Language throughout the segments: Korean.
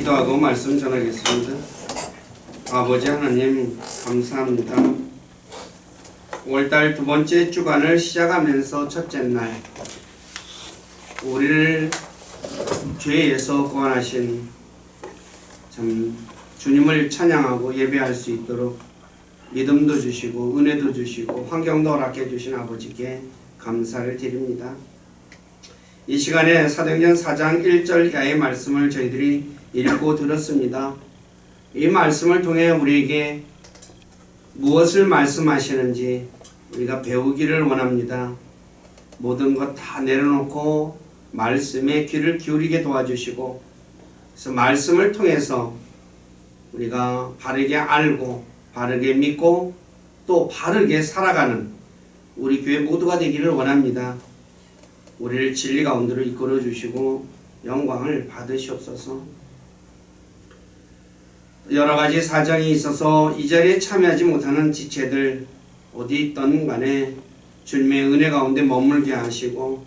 기도하고 말씀 전하겠습니다. 아버지 하나님 감사합니다. 5월달 두 번째 주간을 시작하면서 첫째 날 우리를 죄에서 구원하신 참 주님을 찬양하고 예배할 수 있도록 믿음도 주시고 은혜도 주시고 환경도 허락해 주신 아버지께 감사를 드립니다. 이 시간에 사도행전 4장 1절 이하의 말씀을 저희들이 읽고 들었습니다. 이 말씀을 통해 우리에게 무엇을 말씀하시는지 우리가 배우기를 원합니다. 모든 것 다 내려놓고 말씀에 귀를 기울이게 도와주시고, 그래서 말씀을 통해서 우리가 바르게 알고 바르게 믿고 또 바르게 살아가는 우리 교회 모두가 되기를 원합니다. 우리를 진리 가운데로 이끌어 주시고 영광을 받으시옵소서. 여러 가지 사정이 있어서 이 자리에 참여하지 못하는 지체들 어디 있던 간에 주님의 은혜 가운데 머물게 하시고,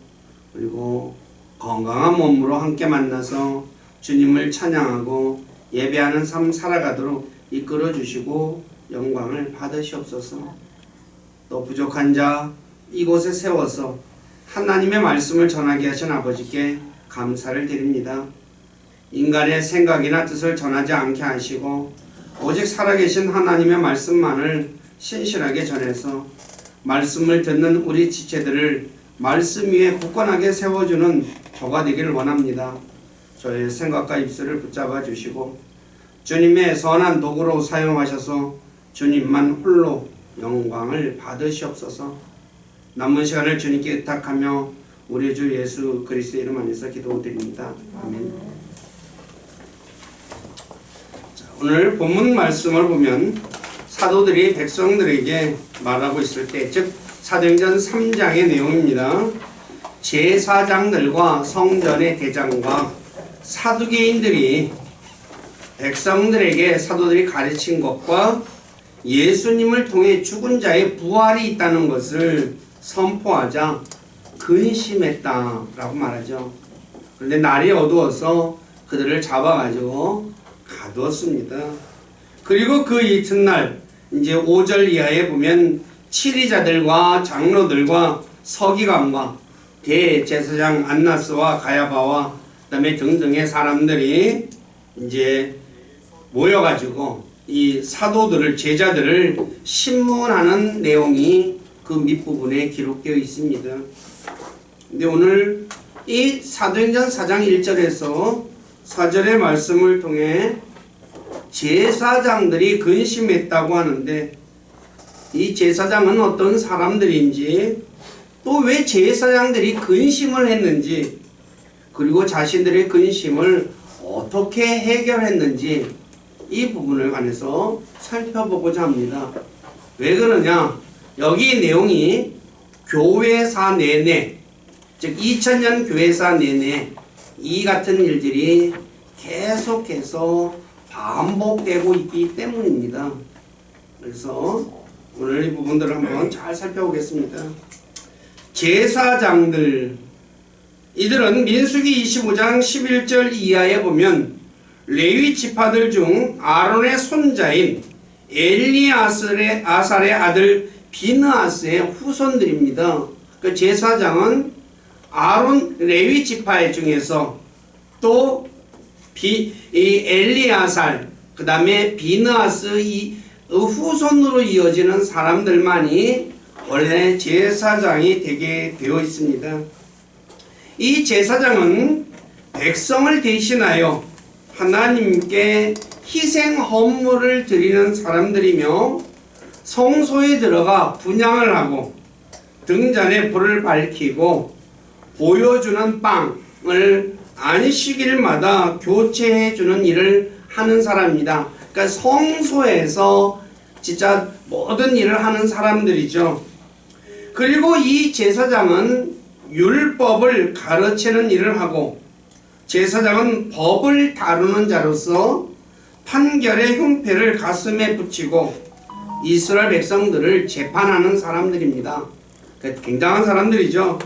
그리고 건강한 몸으로 함께 만나서 주님을 찬양하고 예배하는 삶 살아가도록 이끌어 주시고 영광을 받으시옵소서. 또 부족한 자 이곳에 세워서 하나님의 말씀을 전하게 하신 아버지께 감사를 드립니다. 인간의 생각이나 뜻을 전하지 않게 하시고 오직 살아계신 하나님의 말씀만을 신실하게 전해서 말씀을 듣는 우리 지체들을 말씀 위에 굳건하게 세워주는 저가 되기를 원합니다. 저의 생각과 입술을 붙잡아 주시고 주님의 선한 도구로 사용하셔서 주님만 홀로 영광을 받으시옵소서. 남은 시간을 주님께 의탁하며 우리 주 예수 그리스도의 이름 안에서 기도드립니다. 아멘. 자, 오늘 본문 말씀을 보면 사도들이 백성들에게 말하고 있을 때, 즉 사도행전 3장의 내용입니다. 제사장들과 성전의 대장과 사두개인들이 백성들에게 사도들이 가르친 것과 예수님을 통해 죽은 자의 부활이 있다는 것을 선포하자 근심했다라고 말하죠. 그런데 날이 어두워서 그들을 잡아가지고 가두었습니다. 그리고 그 이튿날 이제 5절 이하에 보면 치리자들과 장로들과 서기관과 대제사장 안나스와 가야바와 그다음에 등등의 사람들이 이제 모여가지고 이 사도들을, 제자들을 신문하는 내용이 그 밑부분에 기록되어 있습니다. 근데 오늘 이 사도행전 4장 1절에서 4절의 말씀을 통해 제사장들이 근심했다고 하는데, 이 제사장은 어떤 사람들인지, 또 왜 제사장들이 근심을 했는지, 그리고 자신들의 근심을 어떻게 해결했는지 이 부분을 관해서 살펴보고자 합니다. 왜 그러냐? 여기 내용이 교회사 내내, 즉 2000년 교회사 내내 이 같은 일들이 계속해서 반복되고 있기 때문입니다. 그래서 오늘 이 부분들을 한번 잘 살펴보겠습니다. 제사장들, 이들은 민수기 25장 11절 이하에 보면 레위 지파들 중 아론의 손자인 엘리아살의 아들 비느하스의 후손들입니다. 그 제사장은 아론 레위 지파 중에서 또 이 엘리아살, 그 다음에 비느하스 이 후손으로 이어지는 사람들만이 원래 제사장이 되게 되어 있습니다. 이 제사장은 백성을 대신하여 하나님께 희생 헌물을 드리는 사람들이며 성소에 들어가 분향을 하고 등잔에 불을 밝히고 보여주는 빵을 안식일마다 교체해주는 일을 하는 사람입니다. 그러니까 성소에서 진짜 모든 일을 하는 사람들이죠. 그리고 이 제사장은 율법을 가르치는 일을 하고, 제사장은 법을 다루는 자로서 판결의 흉패를 가슴에 붙이고 이스라엘 백성들을 재판하는 사람들입니다. 굉장한 사람들이죠.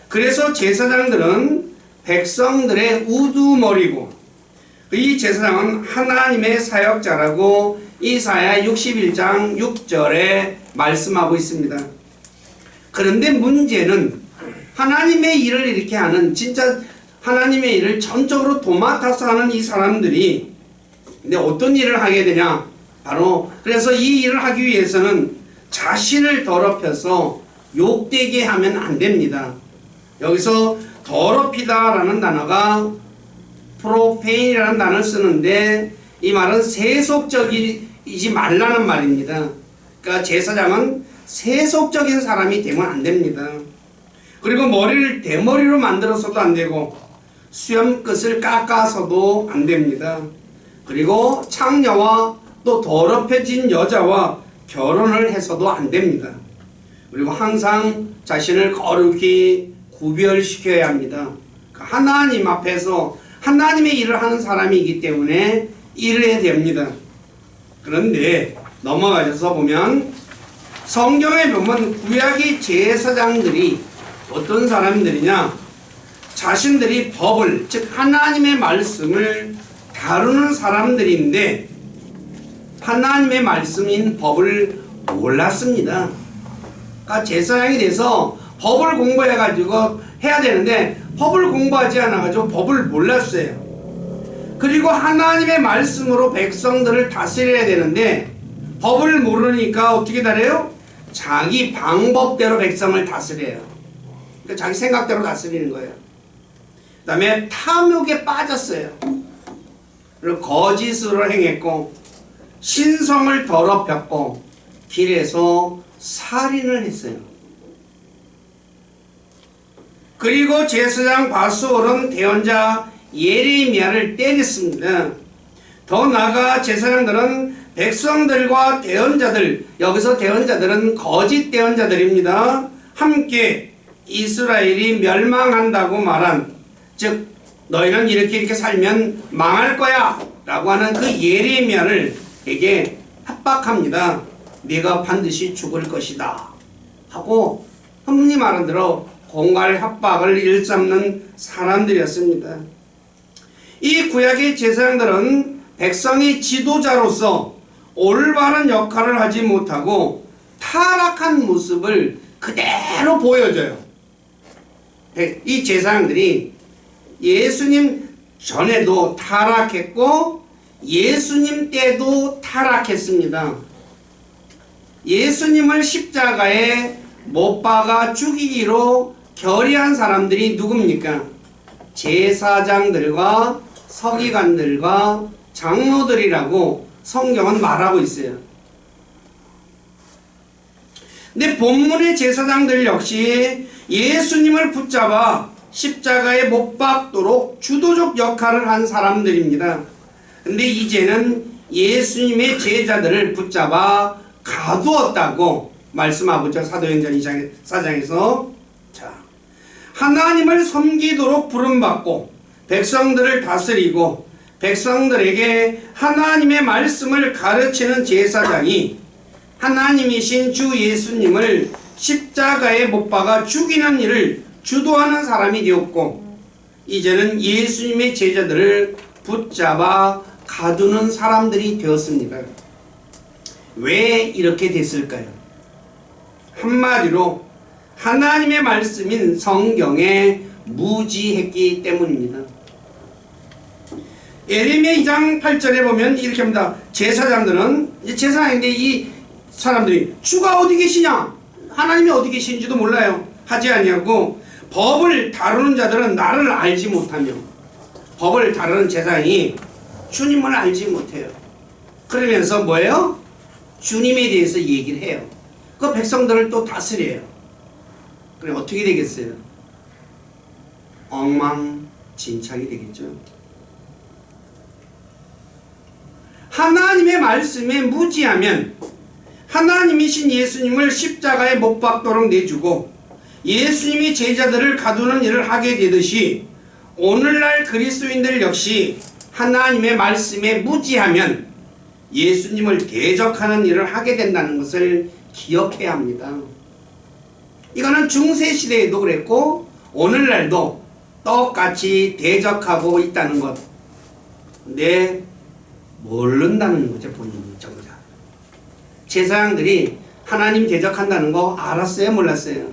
그래서 제사장들은 백성들의 우두머리고, 이 제사장은 하나님의 사역자라고 이사야 61장 6절에 말씀하고 있습니다. 그런데 문제는 하나님의 일을 이렇게 하는, 진짜 하나님의 일을 전적으로 도맡아서 하는 이 사람들이 근데 어떤 일을 하게 되냐? 바로 그래서 이 일을 하기 위해서는 자신을 더럽혀서 욕되게 하면 안 됩니다. 여기서 더럽히다라는 단어가 프로페인이라는 단어를 쓰는데 이 말은 세속적이지 말라는 말입니다. 그러니까 제사장은 세속적인 사람이 되면 안 됩니다. 그리고 머리를 대머리로 만들어서도 안 되고 수염 끝을 깎아서도 안 됩니다. 그리고 창녀와 또 더럽혀진 여자와 결혼을 해서도 안 됩니다. 그리고 항상 자신을 거룩히 구별시켜야 합니다. 하나님 앞에서 하나님의 일을 하는 사람이기 때문에 이래야 됩니다. 그런데 넘어가셔서 보면 성경에 보면 구약의 제사장들이 어떤 사람들이냐? 자신들이 법을, 즉 하나님의 말씀을 다루는 사람들인데 하나님의 말씀인 법을 몰랐습니다. 그러니까 제사장이 돼서 법을 공부해가지고 해야 되는데 법을 공부하지 않아가지고 법을 몰랐어요. 그리고 하나님의 말씀으로 백성들을 다스려야 되는데 법을 모르니까 어떻게 다래요? 자기 방법대로 백성을 다스려요. 그러니까 자기 생각대로 다스리는 거예요. 그 다음에 탐욕에 빠졌어요. 그리고 거짓으로 행했고 신성을 더럽혔고 길에서 살인을 했어요. 그리고 제사장 바수올은 대언자 예레미야를 때렸습니다. 더 나아가 제사장들은 백성들과 대언자들, 여기서 대언자들은 거짓 대언자들입니다. 함께 이스라엘이 멸망한다고 말한, 즉 너희는 이렇게 살면 망할 거야 라고 하는 그 예레미야를 에게 협박합니다. 네가 반드시 죽을 것이다 하고 흔히 말한 대로 공갈 협박을 일삼는 사람들이었습니다. 이 구약의 제사장들은 백성의 지도자로서 올바른 역할을 하지 못하고 타락한 모습을 그대로 보여줘요. 이 제사장들이 예수님 전에도 타락했고 예수님 때도 타락했습니다. 예수님을 십자가에 못 박아 죽이기로 결의한 사람들이 누굽니까? 제사장들과 서기관들과 장로들이라고 성경은 말하고 있어요. 근데 본문의 제사장들 역시 예수님을 붙잡아 십자가에 못 박도록 주도적 역할을 한 사람들입니다. 근데 이제는 예수님의 제자들을 붙잡아 가두었다고 말씀하고 있죠. 사도행전 2장 4장에서. 자, 하나님을 섬기도록 부름받고 백성들을 다스리고 백성들에게 하나님의 말씀을 가르치는 제사장이 하나님이신 주 예수님을 십자가에 못 박아 죽이는 일을 주도하는 사람이 되었고 이제는 예수님의 제자들을 붙잡아 가두는 사람들이 되었습니다. 왜 이렇게 됐을까요? 한마디로 하나님의 말씀인 성경에 무지했기 때문입니다. 예레미야 2장 8절에 보면 이렇게 합니다. 제사장들은 이제 제사장인데 이 사람들이 주가 어디 계시냐? 하나님이 어디 계신지도 몰라요. 하지 아니하고 법을 다루는 자들은 나를 알지 못하며 법을 다루는 제사장이 주님을 알지 못해요. 그러면서 뭐예요? 주님에 대해서 얘기를 해요. 그 백성들을 또 다스려요. 그럼 어떻게 되겠어요? 엉망진창이 되겠죠. 하나님의 말씀에 무지하면 하나님이신 예수님을 십자가에 못 박도록 내주고 예수님이 제자들을 가두는 일을 하게 되듯이 오늘날 그리스도인들 역시 하나님의 말씀에 무지하면 예수님을 대적하는 일을 하게 된다는 것을 기억해야 합니다. 이거는 중세시대에도 그랬고 오늘날도 똑같이 대적하고 있다는 것. 근데 모른다는 거죠, 본인이 정작. 제사장들이 하나님 대적한다는 거 알았어요, 몰랐어요?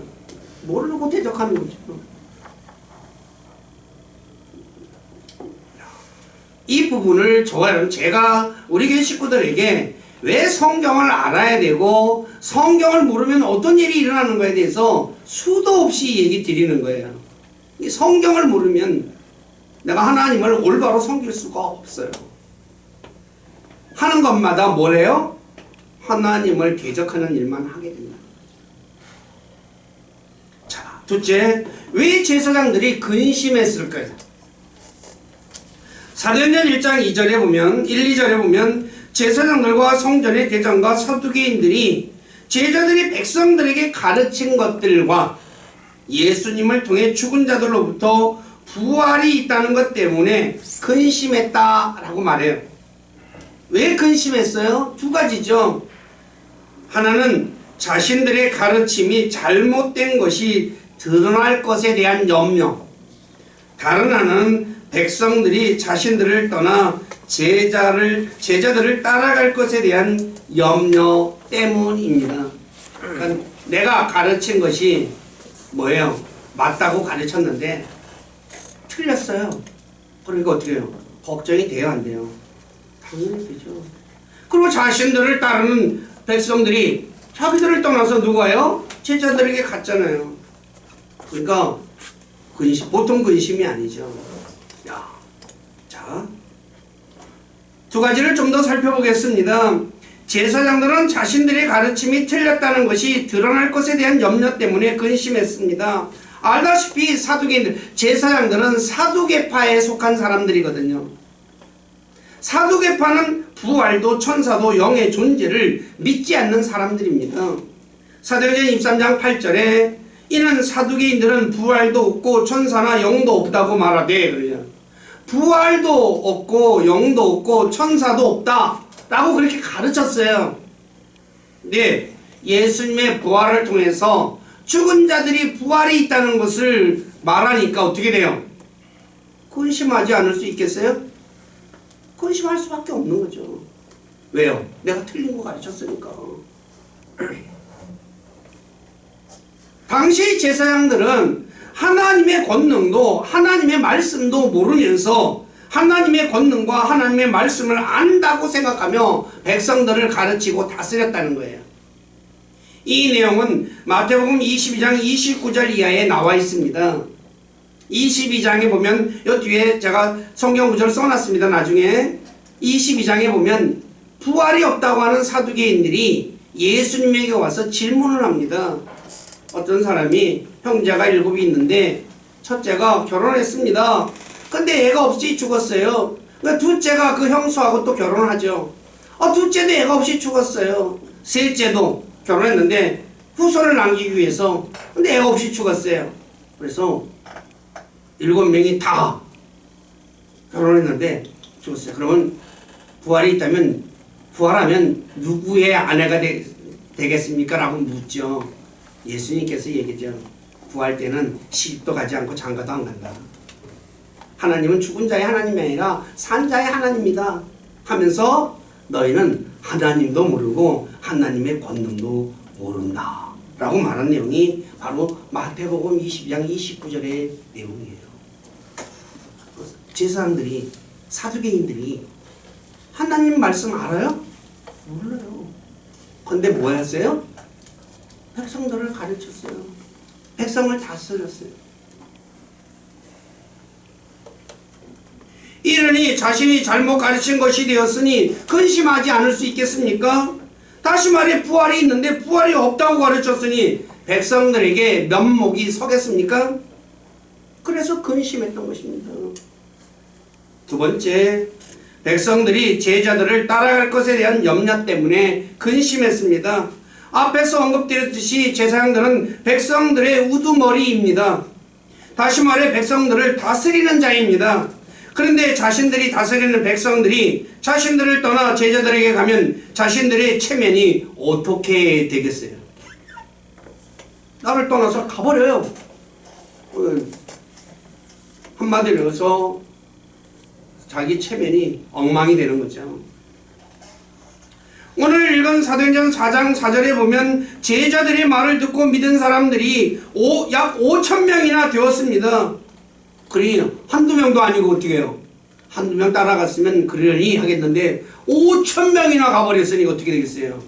모르고 대적하는 거죠. 이 부분을 저와 여러분, 제가 우리 교회 식구들에게 왜 성경을 알아야 되고 성경을 모르면 어떤 일이 일어나는 거에 대해서 수도 없이 얘기 드리는 거예요. 성경을 모르면 내가 하나님을 올바로 섬길 수가 없어요. 하는 것마다 뭐래요? 하나님을 대적하는 일만 하게 된다. 자, 둘째, 왜 제사장들이 근심했을까요? 사도행전 1장 2절에 보면 1, 2절에 보면 제사장들과 성전의 대장과 서두개인들이 제자들이 백성들에게 가르친 것들과 예수님을 통해 죽은 자들로부터 부활이 있다는 것 때문에 근심했다라고 말해요. 왜 근심했어요? 두 가지죠. 하나는 자신들의 가르침이 잘못된 것이 드러날 것에 대한 염려. 다른 하나는 백성들이 자신들을 떠나 제자들을 따라갈 것에 대한 염려 때문입니다. 그러니까 내가 가르친 것이 뭐예요? 맞다고 가르쳤는데 틀렸어요. 그러니까 어떻게 해요? 걱정이 돼요, 안 돼요? 당연히 되죠. 그리고 자신들을 따르는 백성들이 자기들을 떠나서 누가요? 제자들에게 갔잖아요. 그러니까 보통 근심이 아니죠. 자, 두 가지를 좀 더 살펴보겠습니다. 제사장들은 자신들의 가르침이 틀렸다는 것이 드러날 것에 대한 염려 때문에 근심했습니다. 알다시피 제사장들은 사두개파에 속한 사람들이거든요. 사두개파는 부활도 천사도 영의 존재를 믿지 않는 사람들입니다. 사도행전 23장 8절에 이는 사두개인들은 부활도 없고 천사나 영도 없다고 말하되, 그래요. 부활도 없고 영도 없고 천사도 없다 라고 그렇게 가르쳤어요. 근데 예수님의 부활을 통해서 죽은 자들이 부활이 있다는 것을 말하니까 어떻게 돼요? 근심하지 않을 수 있겠어요? 근심할 수밖에 없는 거죠. 왜요? 내가 틀린 거 가르쳤으니까. 당시 제사장들은 하나님의 권능도 하나님의 말씀도 모르면서 하나님의 권능과 하나님의 말씀을 안다고 생각하며 백성들을 가르치고 다스렸다는 거예요. 이 내용은 마태복음 22장 29절 이하에 나와 있습니다. 22장에 보면 이 뒤에 제가 성경 구절을 써놨습니다. 나중에 22장에 보면 부활이 없다고 하는 사두개인들이 예수님에게 와서 질문을 합니다. 어떤 사람이 형제가 7이 있는데 첫째가 결혼했습니다. 근데 애가 없이 죽었어요. 그러니까 둘째가 그 형수하고 또 결혼을 하죠. 둘째도 애가 없이 죽었어요. 셋째도 결혼했는데 후손을 남기기 위해서, 근데 애가 없이 죽었어요. 그래서 7명이 다 결혼했는데 죽었어요. 그러면 부활이 있다면 부활하면 누구의 아내가 되겠습니까? 라고 묻죠. 예수님께서 얘기죠. 부활 때는 시집도 가지 않고 장가도 안 간다. 하나님은 죽은 자의 하나님이 아니라 산 자의 하나님이다 하면서 너희는 하나님도 모르고 하나님의 권능도 모른다 라고 말한 내용이 바로 마태복음 22장 29절의 내용이에요. 제사장들이, 사두개인들이 하나님 말씀 알아요? 몰라요. 근데 뭐 했어요? 백성들을 가르쳤어요. 백성을 다스렸어요. 이러니 자신이 잘못 가르친 것이 되었으니 근심하지 않을 수 있겠습니까? 다시 말해 부활이 있는데 부활이 없다고 가르쳤으니 백성들에게 면목이 서겠습니까? 그래서 근심했던 것입니다. 두 번째, 백성들이 제자들을 따라갈 것에 대한 염려 때문에 근심했습니다. 앞에서 언급드렸듯이 제사장들은 백성들의 우두머리입니다. 다시 말해 백성들을 다스리는 자입니다. 그런데 자신들이 다스리는 백성들이 자신들을 떠나 제자들에게 가면 자신들의 체면이 어떻게 되겠어요? 나를 떠나서 가버려요. 한마디로 해서 자기 체면이 엉망이 되는 거죠. 오늘 읽은 사도행전 4장 4절에 보면 제자들의 말을 듣고 믿은 사람들이 약 5천 명이나 되었습니다. 그러니 한두 명도 아니고 어떻게 해요? 한두 명 따라갔으면 그러려니 하겠는데 5천 명이나 가버렸으니 어떻게 되겠어요?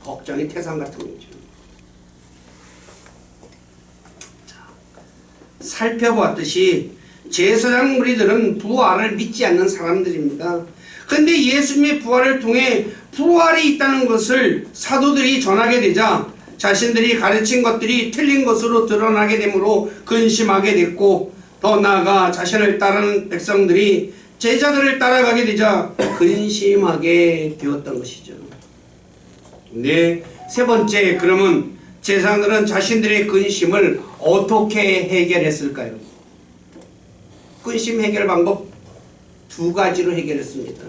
걱정이 태산 같은 거죠. 자, 살펴보았듯이 제사장 무리들은 부활을 믿지 않는 사람들입니다. 그런데 예수님의 부활을 통해 부활이 있다는 것을 사도들이 전하게 되자 자신들이 가르친 것들이 틀린 것으로 드러나게 되므로 근심하게 됐고, 더 나아가 자신을 따르는 백성들이 제자들을 따라가게 되자 근심하게 되었던 것이죠. 네, 세 번째, 그러면 제사장들은 자신들의 근심을 어떻게 해결했을까요? 근심 해결 방법 두 가지로 해결했습니다.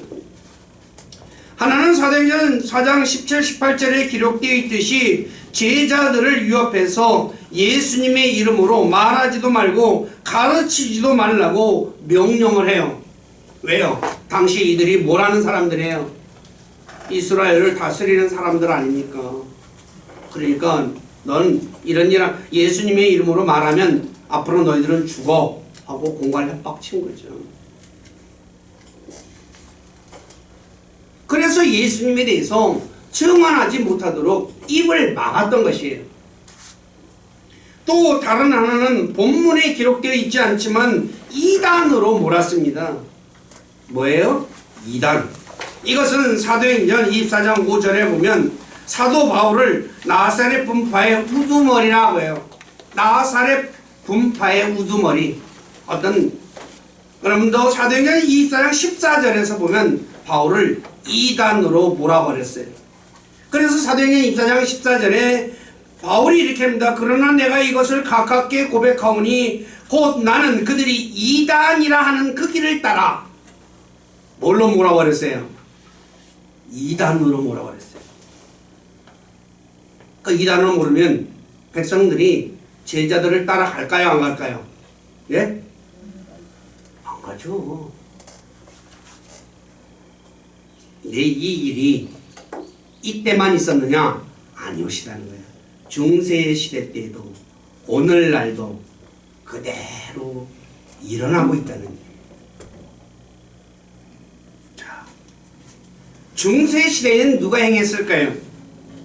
하나는 사도행전 4장 17, 18절에 기록되어 있듯이 제자들을 위협해서 예수님의 이름으로 말하지도 말고 가르치지도 말라고 명령을 해요. 왜요? 당시 이들이 뭐라는 사람들이에요? 이스라엘을 다스리는 사람들 아닙니까? 그러니까 넌 이런 예수님의 이름으로 말하면 앞으로 너희들은 죽어 하고 공갈 협박친 거죠. 그래서 예수님에 대해서 증언하지 못하도록 입을 막았던 것이에요. 또 다른 하나는 본문에 기록되어 있지 않지만 이단으로 몰았습니다. 뭐예요? 이단. 이것은 사도행전 24장 5절에 보면 사도 바울을 나사렛 분파의 우두머리라고 해요. 나사렛 분파의 우두머리. 그러면 사도행전 24장 14절에서 보면 바울을 이단으로 몰아버렸어요. 그래서 사도행전 24장 14절에 바울이 이렇게 합니다. 그러나 내가 이것을 가깝게 고백하오니 곧 나는 그들이 이단이라 하는 그 길을 따라 뭘로 몰아버렸어요? 이단으로 몰아버렸어요. 그 이단으로 모르면 백성들이 제자들을 따라갈까요? 안 갈까요? 예? 안 가죠. 내 이 일이 이때만 있었느냐? 아니오시다는 거예요. 중세시대 때에도 오늘날도 그대로 일어나고 있다는 거예요. 자, 중세시대에는 누가 행했을까요?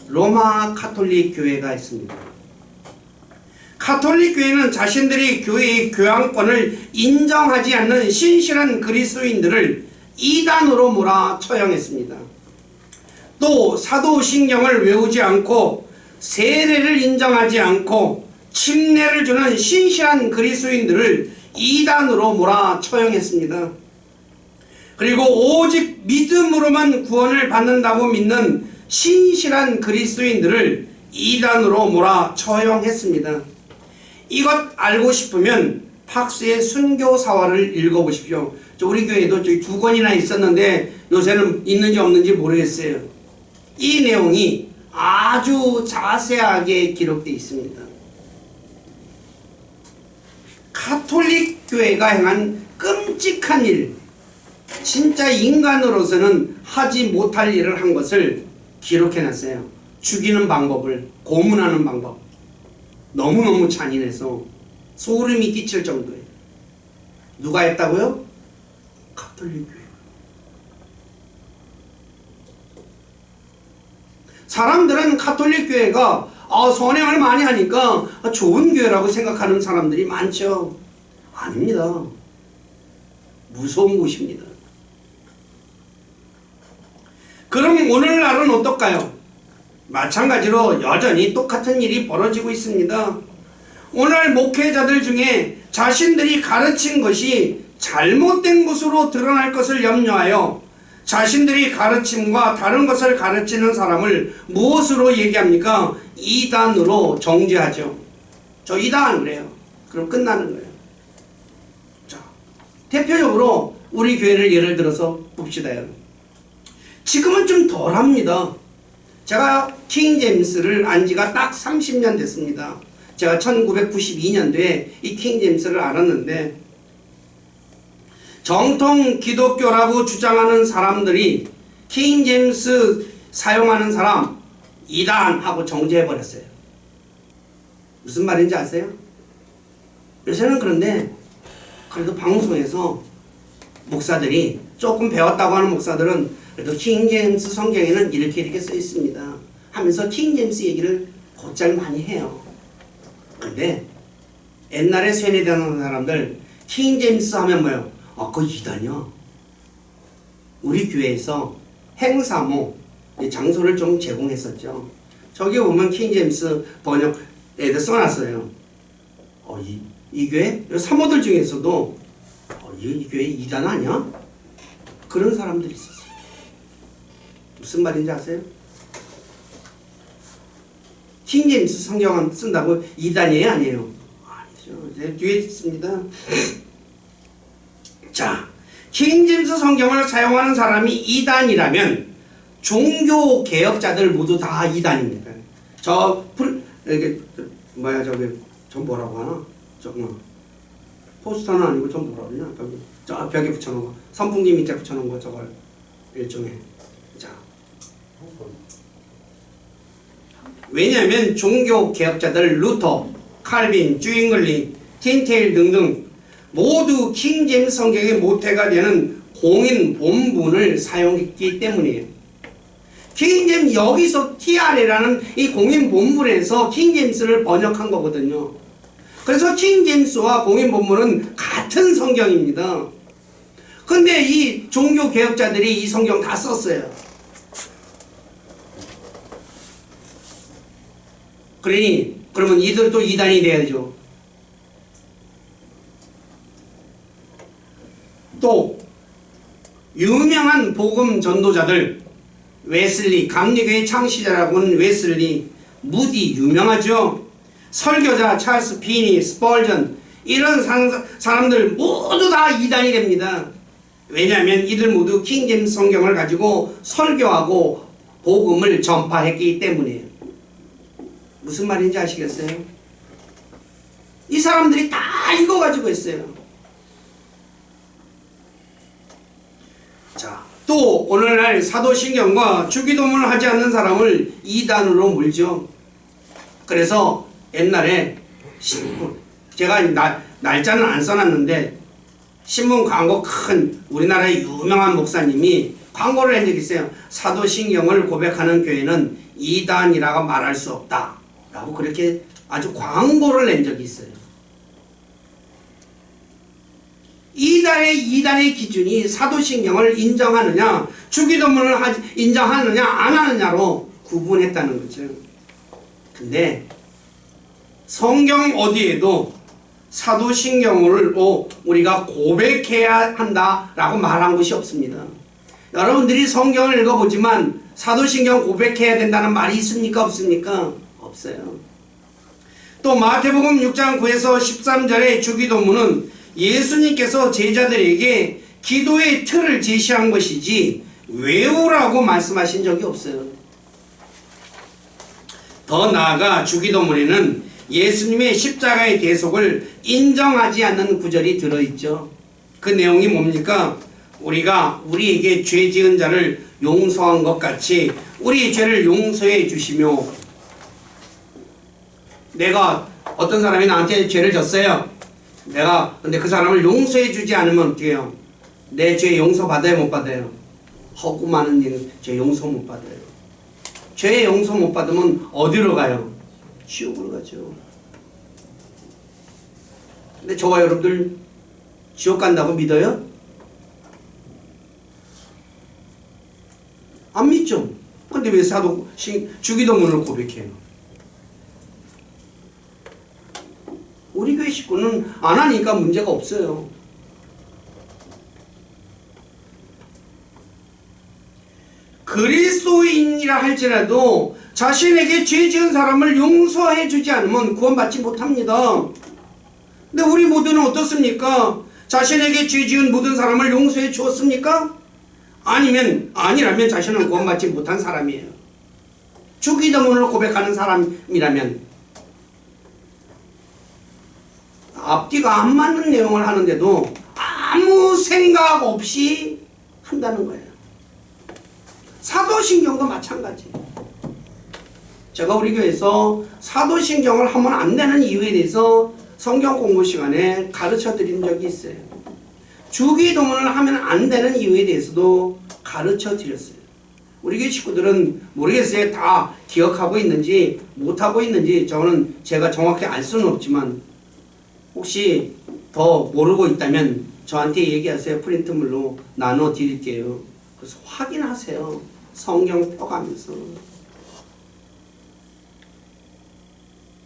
로마 가톨릭 교회가 있습니다. 가톨릭 교회는 자신들이 교회의 교황권을 인정하지 않는 신실한 그리스도인들을 이단으로 몰아 처형했습니다. 또 사도신경을 외우지 않고 세례를 인정하지 않고 침례를 주는 신실한 그리스도인들을 이단으로 몰아 처형했습니다. 그리고 오직 믿음으로만 구원을 받는다고 믿는 신실한 그리스도인들을 이단으로 몰아 처형했습니다. 이것 알고 싶으면 팍스의 순교사화를 읽어보십시오. 우리 교회에도 두 권이나 있었는데 요새는 있는지 없는지 모르겠어요. 이 내용이 아주 자세하게 기록되어 있습니다. 가톨릭 교회가 행한 끔찍한 일, 진짜 인간으로서는 하지 못할 일을 한 것을 기록해놨어요. 죽이는 방법을, 고문하는 방법. 너무너무 잔인해서 소름이 끼칠 정도예요. 누가 했다고요? 가톨릭 교회. 사람들은 가톨릭 교회가 선행을 많이 하니까 좋은 교회라고 생각하는 사람들이 많죠. 아닙니다. 무서운 곳입니다. 그럼 오늘날은 어떨까요? 마찬가지로 여전히 똑같은 일이 벌어지고 있습니다. 오늘 목회자들 중에 자신들이 가르친 것이 잘못된 것으로 드러날 것을 염려하여 자신들이 가르침과 다른 것을 가르치는 사람을 무엇으로 얘기합니까? 이단으로 정죄하죠. 저 이단 그래요. 그럼 끝나는 거예요. 자, 대표적으로 우리 교회를 예를 들어서 봅시다요. 지금은 좀 덜합니다. 제가 킹 제임스를 안 지가 딱 30년 됐습니다. 제가 1992년도에 이 킹 제임스를 알았는데 정통 기독교라고 주장하는 사람들이 킹 제임스 사용하는 사람 이단하고 정죄해버렸어요. 무슨 말인지 아세요? 요새는 그런데 그래도 방송에서 목사들이 조금 배웠다고 하는 목사들은 그래도 킹 제임스 성경에는 이렇게 써 있습니다 하면서 킹 제임스 얘기를 곧잘 많이 해요. 근데 옛날에 세뇌되는 사람들 킹 제임스 하면 뭐예요? 그거 이단이야. 우리 교회에서 행사모 장소를 좀 제공했었죠. 저기 보면 킹 제임스 번역 애들 써놨어요. 이 교회? 사모들 중에서도 이 교회 이단 아니야? 그런 사람들이 있었어요. 무슨 말인지 아세요? 킹 제임스 성경 쓴다고 이단이에요? 아니에요? 아니죠. 뒤에 있습니다. 자, 킹 제임스 성경을 사용하는 사람이 이단이라면 종교 개혁자들 모두 다 이단입니다. 저기 뭐라고 하나? 포스터는 아니고 뭐라고 하냐? 저 벽에 붙여놓은 거, 선풍기 밑에 붙여놓은 거 저걸 일종의. 자, 왜냐하면 종교 개혁자들 루터, 칼빈, 주잉글리, 틴테일 등등 모두 킹 제임스 성경의 모태가 되는 공인 본문을 사용했기 때문이에요. 킹 제임스 여기서 TR이라는 이 공인 본문에서 킹 제임스를 번역한 거거든요. 그래서 킹 제임스와 공인 본문은 같은 성경입니다. 근데 이 종교 개혁자들이 이 성경 다 썼어요. 그러면 이들도 이단이 돼야죠. 또 유명한 복음 전도자들 웨슬리, 감리교의 창시자라고 하는 웨슬리, 무디 유명하죠. 설교자 찰스 피니, 스펄전 이런 사람들 모두 다 이단이 됩니다. 왜냐하면 이들 모두 킹 제임스 성경을 가지고 설교하고 복음을 전파했기 때문이에요. 무슨 말인지 아시겠어요? 이 사람들이 다 이거 가지고 있어요. 자, 또 오늘날 사도신경과 주기도문을 하지 않는 사람을 이단으로 물죠. 그래서 옛날에 제가 날짜는 안 써놨는데 신문 광고 큰 우리나라의 유명한 목사님이 광고를 한 적이 있어요. 사도신경을 고백하는 교회는 이단이라고 말할 수 없다 라고 그렇게 아주 광고를 낸 적이 있어요. 이단의 기준이 사도신경을 인정하느냐 주기도문을 인정하느냐 안 하느냐로 구분했다는 거죠. 근데 성경 어디에도 사도신경을 우리가 고백해야 한다라고 말한 것이 없습니다. 여러분들이 성경을 읽어보지만 사도신경 고백해야 된다는 말이 있습니까? 없습니까? 없어요. 또 마태복음 6장 9에서 13절의 주기도문은 예수님께서 제자들에게 기도의 틀을 제시한 것이지 외우라고 말씀하신 적이 없어요. 더 나아가 주기도문에는 예수님의 십자가의 대속을 인정하지 않는 구절이 들어있죠. 그 내용이 뭡니까? 우리가 우리에게 죄 지은 자를 용서한 것 같이 우리의 죄를 용서해 주시며, 내가 어떤 사람이 나한테 죄를 졌어요. 근데 그 사람을 용서해 주지 않으면 어떻게 해요? 내 죄 용서 받아요, 못 받아요? 허구 많은 일은 죄 용서 못 받아요. 죄 용서 못 받으면 어디로 가요? 지옥으로 가죠. 근데 저와 여러분들 지옥 간다고 믿어요? 안 믿죠? 근데 왜 주기도문을 고백해요? 우리 교회 식구는 안 하니까 문제가 없어요. 그리스도인이라 할지라도 자신에게 죄 지은 사람을 용서해 주지 않으면 구원받지 못합니다. 근데 우리 모두는 어떻습니까? 자신에게 죄 지은 모든 사람을 용서해 주었습니까? 아니라면 자신은 구원받지 못한 사람이에요. 주기도문을 고백하는 사람이라면, 앞뒤가 안 맞는 내용을 하는데도 아무 생각 없이 한다는 거예요. 사도신경도 마찬가지. 제가 우리 교회에서 사도신경을 하면 안 되는 이유에 대해서 성경 공부 시간에 가르쳐 드린 적이 있어요. 주기도문을 하면 안 되는 이유에 대해서도 가르쳐 드렸어요. 우리 교회 식구들은 모르겠어요. 다 기억하고 있는지 못하고 있는지 저는 제가 정확히 알 수는 없지만 혹시 더 모르고 있다면 저한테 얘기하세요. 프린트물로 나눠 드릴게요. 그래서 확인하세요. 성경 펴가면서.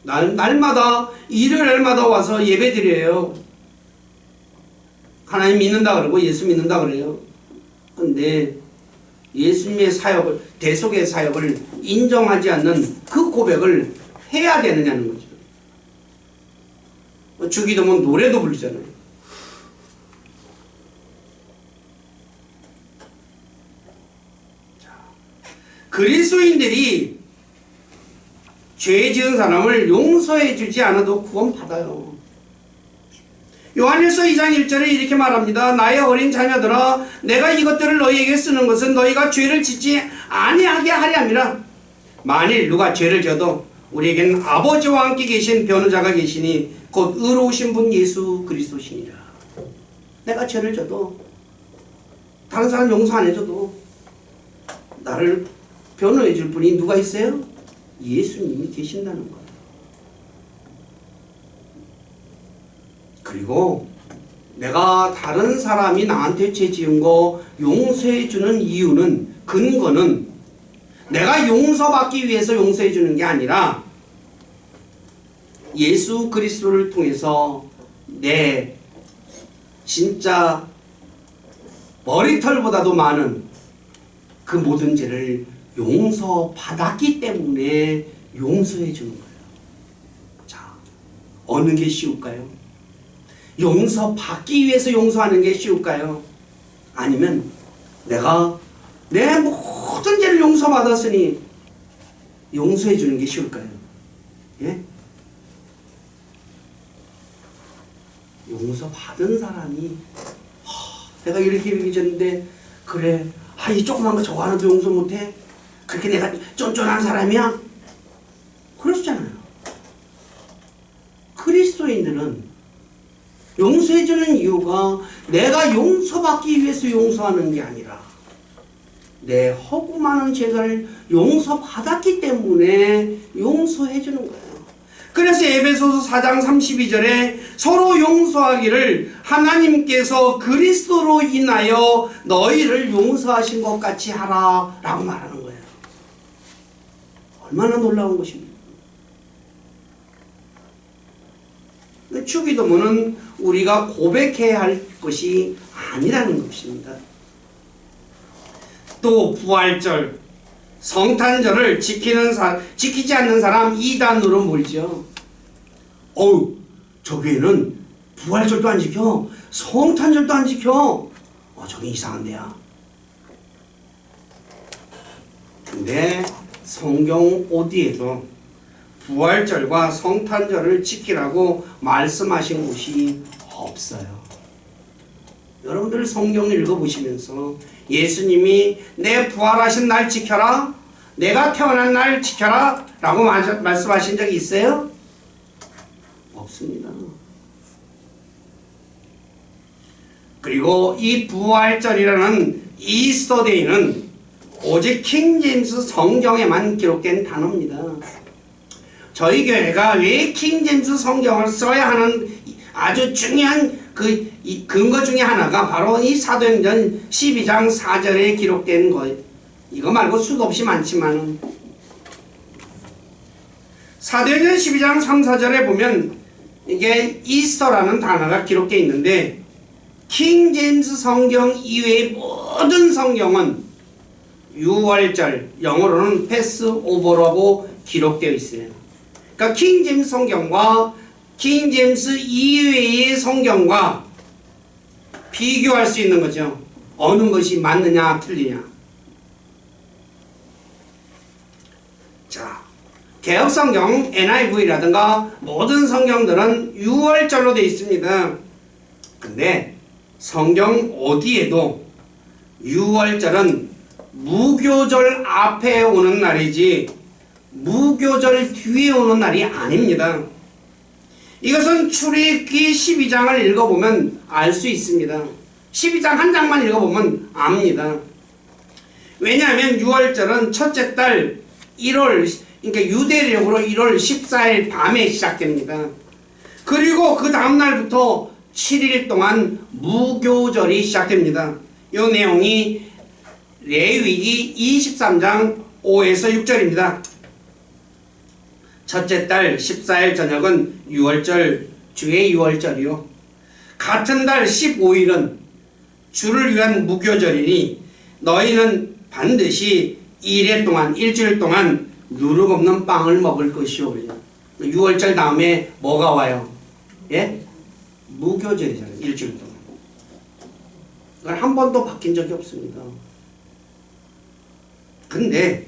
날마다 일요일마다 와서 예배 드려요. 하나님 믿는다 그러고 예수 믿는다 그래요. 근데 예수님의 사역을, 대속의 사역을 인정하지 않는 그 고백을 해야 되느냐는 거죠. 주기도문 노래도 부르잖아요. 그리스도인들이 죄 지은 사람을 용서해 주지 않아도 구원 받아요. 요한일서 2장 1절에 이렇게 말합니다. 나의 어린 자녀들아, 내가 이것들을 너희에게 쓰는 것은 너희가 죄를 짓지 아니하게 하려 함이라. 만일 누가 죄를 져도 우리에게는 아버지와 함께 계신 변호자가 계시니 곧 의로우신 분 예수 그리스도시니라. 내가 죄를 져도 다른 사람 용서 안 해줘도 나를 변호해 줄 분이 누가 있어요? 예수님이 계신다는 거예요. 그리고 내가 다른 사람이 나한테 죄 지은 거 용서해 주는 이유는, 근거는 내가 용서받기 위해서 용서해 주는 게 아니라 예수 그리스도를 통해서 내 진짜 머리털보다도 많은 그 모든 죄를 용서받았기 때문에 용서해 주는 거예요. 자, 어느 게 쉬울까요? 용서받기 위해서 용서하는 게 쉬울까요? 아니면 내가 내 모든 죄를 용서받았으니 용서해 주는 게 쉬울까요? 예? 용서받은 사람이 내가 이렇게 졌는데 그래, 이 조그만 거 저거 하나도 용서 못해? 그렇게 내가 쫀쫀한 사람이야? 그러시잖아요. 그리스도인들은 용서해주는 이유가 내가 용서받기 위해서 용서하는 게 아니라 내 허구 많은 죄를 용서받았기 때문에 용서해주는 거예요. 그래서 에베소서 4장 32절에 서로 용서하기를 하나님께서 그리스도로 인하여 너희를 용서하신 것 같이 하라 라고 말하는 거예요. 얼마나 놀라운 것입니까? 주기도문은 우리가 고백해야 할 것이 아니라는 것입니다. 또 부활절, 성탄절을 지키지 않는 사람 이단으로 몰죠. 저 교회는 부활절도 안 지켜, 성탄절도 안 지켜. 저게 이상한 데야. 근데 성경 어디에도 부활절과 성탄절을 지키라고 말씀하신 곳이 없어요. 여러분들 성경 읽어보시면서 예수님이 내 부활하신 날 지켜라, 내가 태어난 날 지켜라 라고 말씀하신 적이 있어요? 없습니다. 그리고 이 부활절이라는 이스터데이는 오직 킹제임스 성경에만 기록된 단어입니다. 저희 교회가 왜 킹제임스 성경을 써야 하는 아주 중요한 이 근거 중에 하나가 바로 이 사도행전 12장 4절에 기록된 거예요. 이거 말고 수도 없이 많지만 사도행전 12장 3, 4절에 보면 이게 이스터라는 단어가 기록되어 있는데 킹제임스 성경 이외의 모든 성경은 6월절, 영어로는 패스오버라고 기록되어 있어요. 그러니까 킹제임스 성경과 킹제임스 이외의 성경과 비교할 수 있는 거죠. 어느 것이 맞느냐 틀리냐. 자, 개혁성경 NIV라든가 모든 성경들은 6월절로 되어 있습니다. 근데 성경 어디에도 6월절은 무교절 앞에 오는 날이지 무교절 뒤에 오는 날이 아닙니다. 이것은 출애굽기 12장을 읽어보면 알 수 있습니다. 12장 한 장만 읽어보면 압니다. 왜냐하면 6월절은 첫째 달 1월, 그러니까 유대력으로 1월 14일 밤에 시작됩니다. 그리고 그 다음날부터 7일 동안 무교절이 시작됩니다. 이 내용이 레위기 23장 5에서 6절입니다. 첫째 달 14일 저녁은 6월절, 주의 6월절이요. 같은 달 15일은 주를 위한 무교절이니 너희는 반드시 일일 동안 누룩 없는 빵을 먹을 것이오. 6월절 다음에 뭐가 와요? 예? 무교절이잖아요. 일주일 동안. 그건 한 번도 바뀐 적이 없습니다. 근데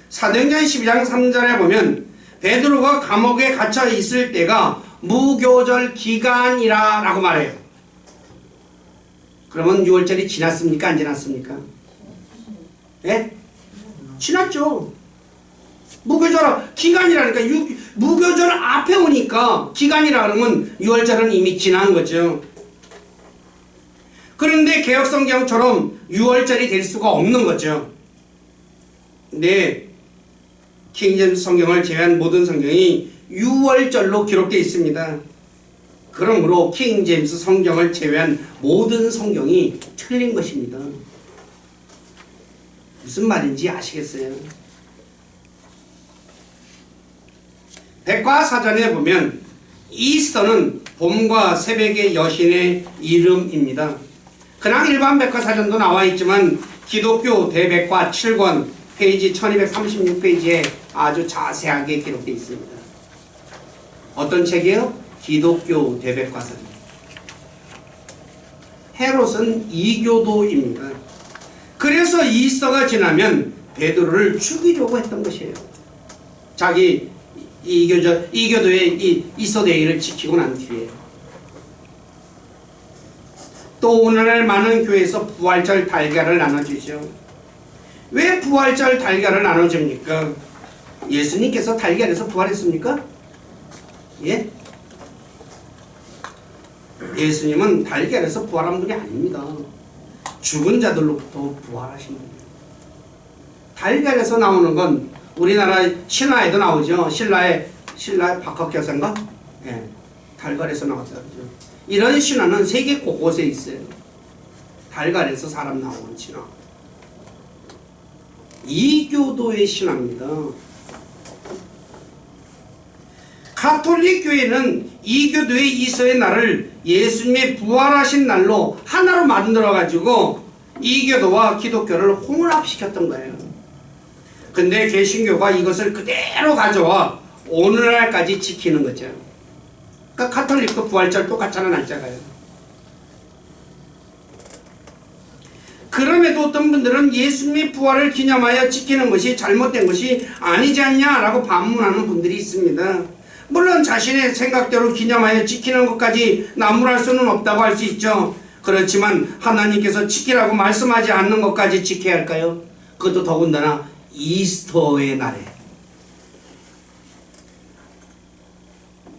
사도행전 12장 3절에 보면 베드로가 감옥에 갇혀 있을 때가 무교절 기간이라 라고 말해요. 그러면 6월절이 지났습니까? 안 지났습니까? 예? 지났죠. 무교절 기간이라니까. 무교절 앞에 오니까 기간이라 그러면 6월절은 이미 지난 거죠. 그런데 개혁성경처럼 6월절이 될 수가 없는 거죠. 근데 킹제임스 성경을 제외한 모든 성경이 6월절로 기록되어 있습니다. 그러므로 킹제임스 성경을 제외한 모든 성경이 틀린 것입니다. 무슨 말인지 아시겠어요? 백과사전에 보면 이스터는 봄과 새벽의 여신의 이름입니다. 그냥 일반 백과사전도 나와 있지만 기독교 대백과 7권 페이지 1236페이지에 아주 자세하게 기록되어 있습니다. 어떤 책이에요? 기독교 대백과사전. 헤롯은 이교도입니다. 그래서 이스터가 지나면 베드로를 죽이려고 했던 것이에요. 자기 이교도의 이 이스터데이를 지키고 난 뒤에. 또 오늘날 많은 교회에서 부활절 달걀을 나눠주죠. 왜 부활절 달걀을 나눠줍니까? 예수님께서 달걀에서 부활했습니까? 예? 예수님은 달걀에서 부활한 분이 아닙니다. 죽은 자들로부터 부활하신 분이에요. 달걀에서 나오는 건 우리나라 신화에도 나오죠. 신라의 박학교사인가? 예, 달걀에서 나왔다 그러죠. 이런 신화는 세계 곳곳에 있어요. 달걀에서 사람 나오는 신화. 이교도의 신화입니다. 가톨릭 교회는 이교도의 이서의 날을 예수님의 부활하신 날로 하나로 만들어 가지고 이교도와 기독교를 혼합시켰던 거예요. 근데 개신교가 이것을 그대로 가져와 오늘날까지 지키는 거죠. 그러니까 가톨릭도 부활절 똑같잖아, 날짜가요. 그럼에도 어떤 분들은 예수님의 부활을 기념하여 지키는 것이 잘못된 것이 아니지 않냐라고 반문하는 분들이 있습니다. 물론 자신의 생각대로 기념하여 지키는 것까지 나무랄 수는 없다고 할 수 있죠. 그렇지만 하나님께서 지키라고 말씀하지 않는 것까지 지켜야 할까요? 그것도 더군다나 이스터의 날에.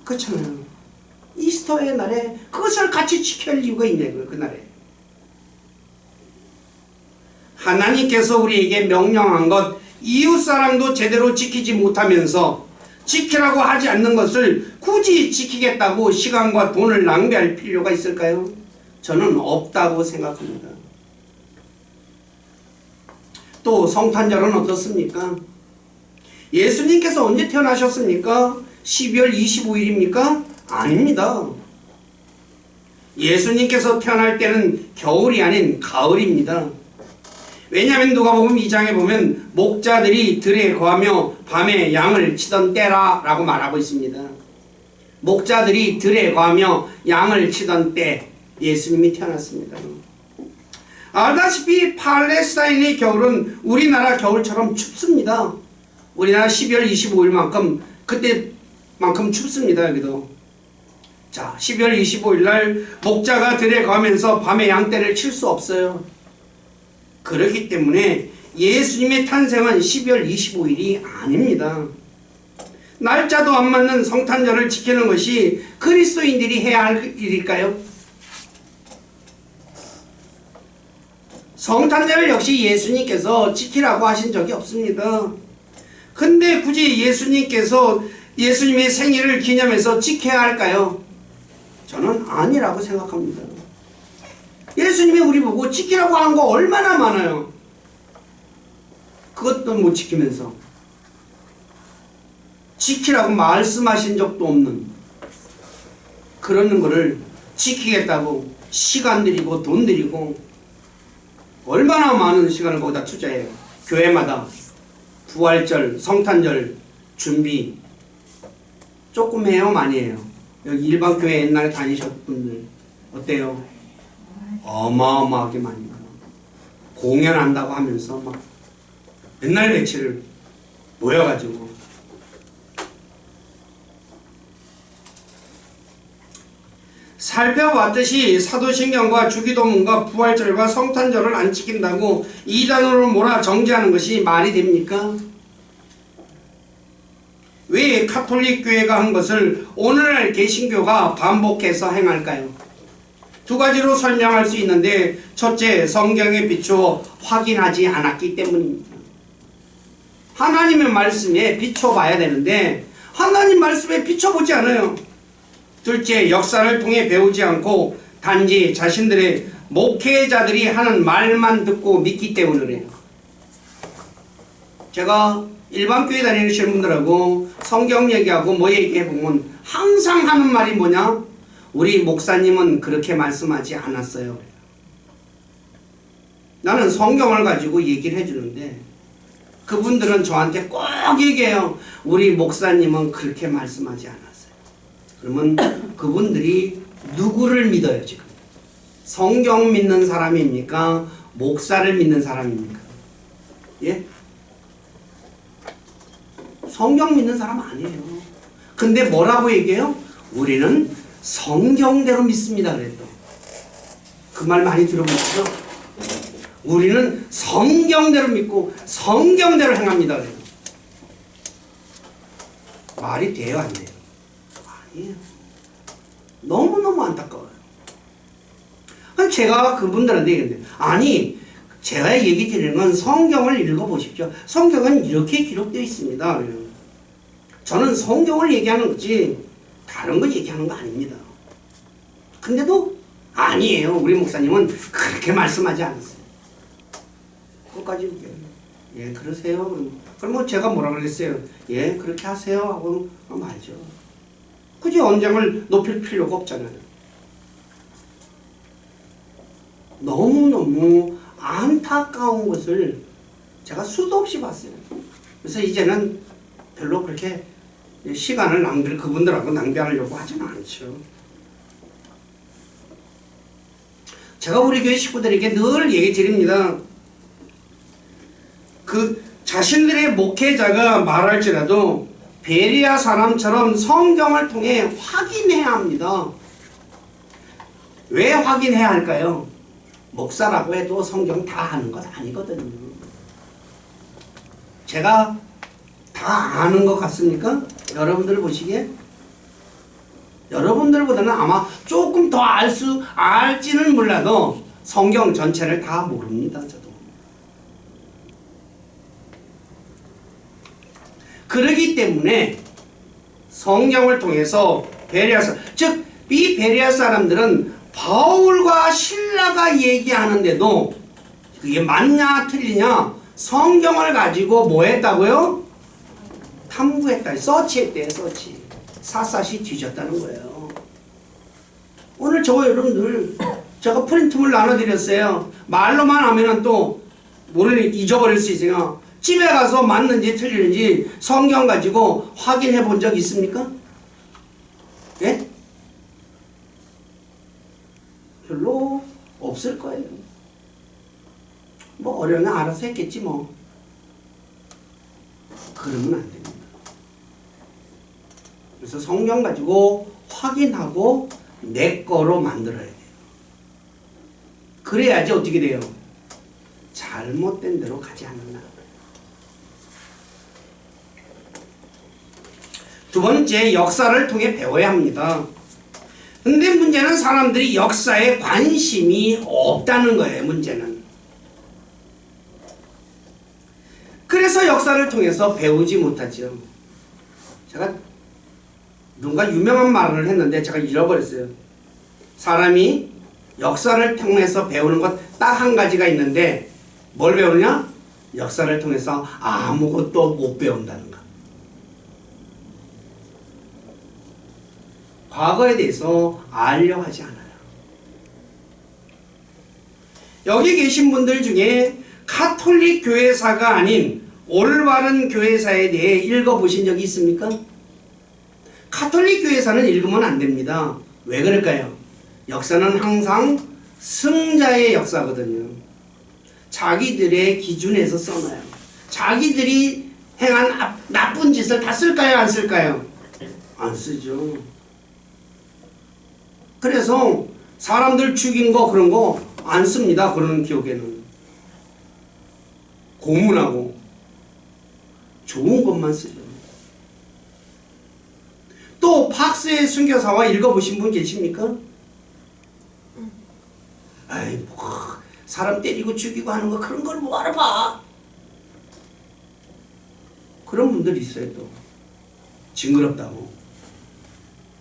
그렇잖아요. 이스터의 날에 그것을 같이 지켜야 할 이유가 있냐고요. 그 날에. 하나님께서 우리에게 명령한 것, 이웃 사람도 제대로 지키지 못하면서 지키라고 하지 않는 것을 굳이 지키겠다고 시간과 돈을 낭비할 필요가 있을까요? 저는 없다고 생각합니다. 또 성탄절은 어떻습니까? 예수님께서 언제 태어나셨습니까? 12월 25일입니까? 아닙니다. 예수님께서 태어날 때는 겨울이 아닌 가을입니다. 왜냐하면 누가복음 2장에 보면 목자들이 들에 거하며 밤에 양을 치던 때라 라고 말하고 있습니다. 목자들이 들에 거하며 양을 치던 때 예수님이 태어났습니다. 알다시피 팔레스타인의 겨울은 우리나라 겨울처럼 춥습니다. 우리나라 12월 25일만큼 그때만큼 춥습니다. 여기도. 자, 12월 25일 날 목자가 들에 가면서 밤에 양떼를 칠 수 없어요. 그렇기 때문에 예수님의 탄생은 12월 25일이 아닙니다. 날짜도 안 맞는 성탄절을 지키는 것이 그리스도인들이 해야 할 일일까요? 성탄절 역시 예수님께서 지키라고 하신 적이 없습니다. 근데 굳이 예수님께서 예수님의 생일을 기념해서 지켜야 할까요? 저는 아니라고 생각합니다. 예수님이 우리 보고 지키라고 한 거 얼마나 많아요. 그것도 못 지키면서 지키라고 말씀하신 적도 없는 그런 거를 지키겠다고 시간 들이고 돈 들이고 얼마나 많은 시간을 거기다 투자해요. 교회마다 부활절, 성탄절 준비 조금 해요? 많이 해요? 여기 일반 교회 옛날에 다니셨던 분들 어때요? 어마어마하게 많이 가요. 공연한다고 하면서 막 맨날 며칠을 모여가지고 살펴봤듯이 사도신경과 주기도문과 부활절과 성탄절을 안 지킨다고 이단으로 몰아 정죄하는 것이 말이 됩니까? 왜 카톨릭 교회가 한 것을 오늘날 개신교가 반복해서 행할까요? 두 가지로 설명할 수 있는데, 첫째, 성경에 비추어 확인하지 않았기 때문입니다. 하나님의 말씀에 비춰봐야 되는데 하나님 말씀에 비춰보지 않아요. 둘째, 역사를 통해 배우지 않고 단지 자신들의 목회자들이 하는 말만 듣고 믿기 때문이래요. 제가 일반 교회 다니시는 분들하고 성경 얘기하고 뭐 얘기해보면 항상 하는 말이 뭐냐? 우리 목사님은 그렇게 말씀하지 않았어요. 나는 성경을 가지고 얘기를 해주는데 그분들은 저한테 꼭 얘기해요. 우리 목사님은 그렇게 말씀하지 않았어요. 그러면 그분들이 누구를 믿어요 지금? 성경 믿는 사람입니까? 목사를 믿는 사람입니까? 예? 성경 믿는 사람 아니에요. 근데 뭐라고 얘기해요? 우리는 성경대로 믿습니다 그랬죠. 그 말 많이 들어보시죠? 우리는 성경대로 믿고 성경대로 행합니다 그래요. 말이 돼요 안 돼요? 아니에요. 너무너무 안타까워요. 제가 그분들한테 얘기했는데 아니 제가 얘기 드리는 건 성경을 읽어보십시오. 성경은 이렇게 기록되어 있습니다. 저는 성경을 얘기하는 거지 다른 거 얘기하는 거 아닙니다. 근데도 아니에요. 우리 목사님은 그렇게 말씀하지 않았어요. 그것까지 얘기해요. 예 그러세요. 그럼 뭐 제가 뭐라 그랬어요? 예 그렇게 하세요 하고 말죠. 굳이 언쟁을 높일 필요가 없잖아요. 너무너무 안타까운 것을 제가 수도 없이 봤어요. 그래서 이제는 별로 그렇게 시간을 그분들하고 낭비하려고 하지는 않죠. 제가 우리 교회 식구들에게 늘 얘기 드립니다. 그 자신들의 목회자가 말할지라도 베리아 사람처럼 성경을 통해 확인해야 합니다. 왜 확인해야 할까요? 목사라고 해도 성경 다 아는 것 아니거든요. 제가 다 아는 것 같습니까? 여러분들 보시기에? 여러분들보다는 아마 조금 더 알지는 몰라도 성경 전체를 다 모릅니다. 저도. 그러기 때문에 성경을 통해서 즉 이 베레아 사람들은 바울과 실라가 얘기하는데도 그게 맞냐 틀리냐 성경을 가지고 뭐 했다고요? 탐구했다. 서치했대요. 서치. 샅샅이 뒤졌다는 거예요. 오늘 저거 여러분들 제가 프린트물 나눠드렸어요. 말로만 하면은 또 잊어버릴 수 있어요. 집에 가서 맞는지 틀리는지 성경 가지고 확인해 본 적 있습니까? 예? 별로 없을 거예요. 뭐 어려우면 알아서 했겠지 뭐. 그러면 안 됩니다. 그래서 성경 가지고 확인하고 내 거로 만들어야 돼요. 그래야지 어떻게 돼요? 잘못된 대로 가지 않는다. 두 번째, 역사를 통해 배워야 합니다. 근데 문제는 사람들이 역사에 관심이 없다는 거예요. 문제는. 그래서 역사를 통해서 배우지 못하죠. 제가 누군가 유명한 말을 했는데 제가 잃어버렸어요. 사람이 역사를 통해서 배우는 것 딱 한 가지가 있는데 뭘 배우느냐? 역사를 통해서 아무것도 못 배운다는 거. 과거에 대해서 알려 하지 않아요. 여기 계신 분들 중에 가톨릭 교회사가 아닌 올바른 교회사에 대해 읽어보신 적이 있습니까? 가톨릭 교회사는 읽으면 안 됩니다. 왜 그럴까요? 역사는 항상 승자의 역사거든요. 자기들의 기준에서 써놔요. 자기들이 행한 나쁜 짓을 다 쓸까요? 안 쓸까요? 안 쓰죠. 그래서 사람들 죽인 거 그런 거 안 씁니다. 그런 기억에는. 고문하고 좋은 것만 쓰죠. 또 박스의 순교사와 읽어보신 분 계십니까? 아이 뭐 사람 때리고 죽이고 하는 거 그런 걸 뭐 알아봐. 그런 분들이 있어요. 또 징그럽다고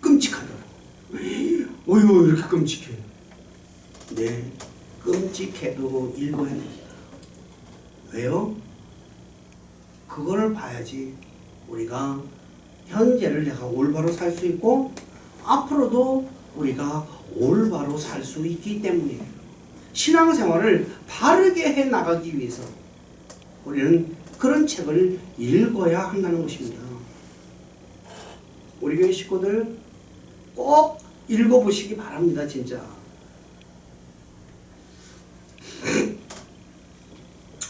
끔찍하다고. 어휴 이렇게 끔찍해. 네, 끔찍해도 읽어야 됩니다. 왜요? 그걸 봐야지 우리가 현재를 내가 올바로 살 수 있고 앞으로도 우리가 올바로 살 수 있기 때문이에요. 신앙생활을 바르게 해나가기 위해서 우리는 그런 책을 읽어야 한다는 것입니다. 우리 교회 식구들 꼭 읽어보시기 바랍니다. 진짜.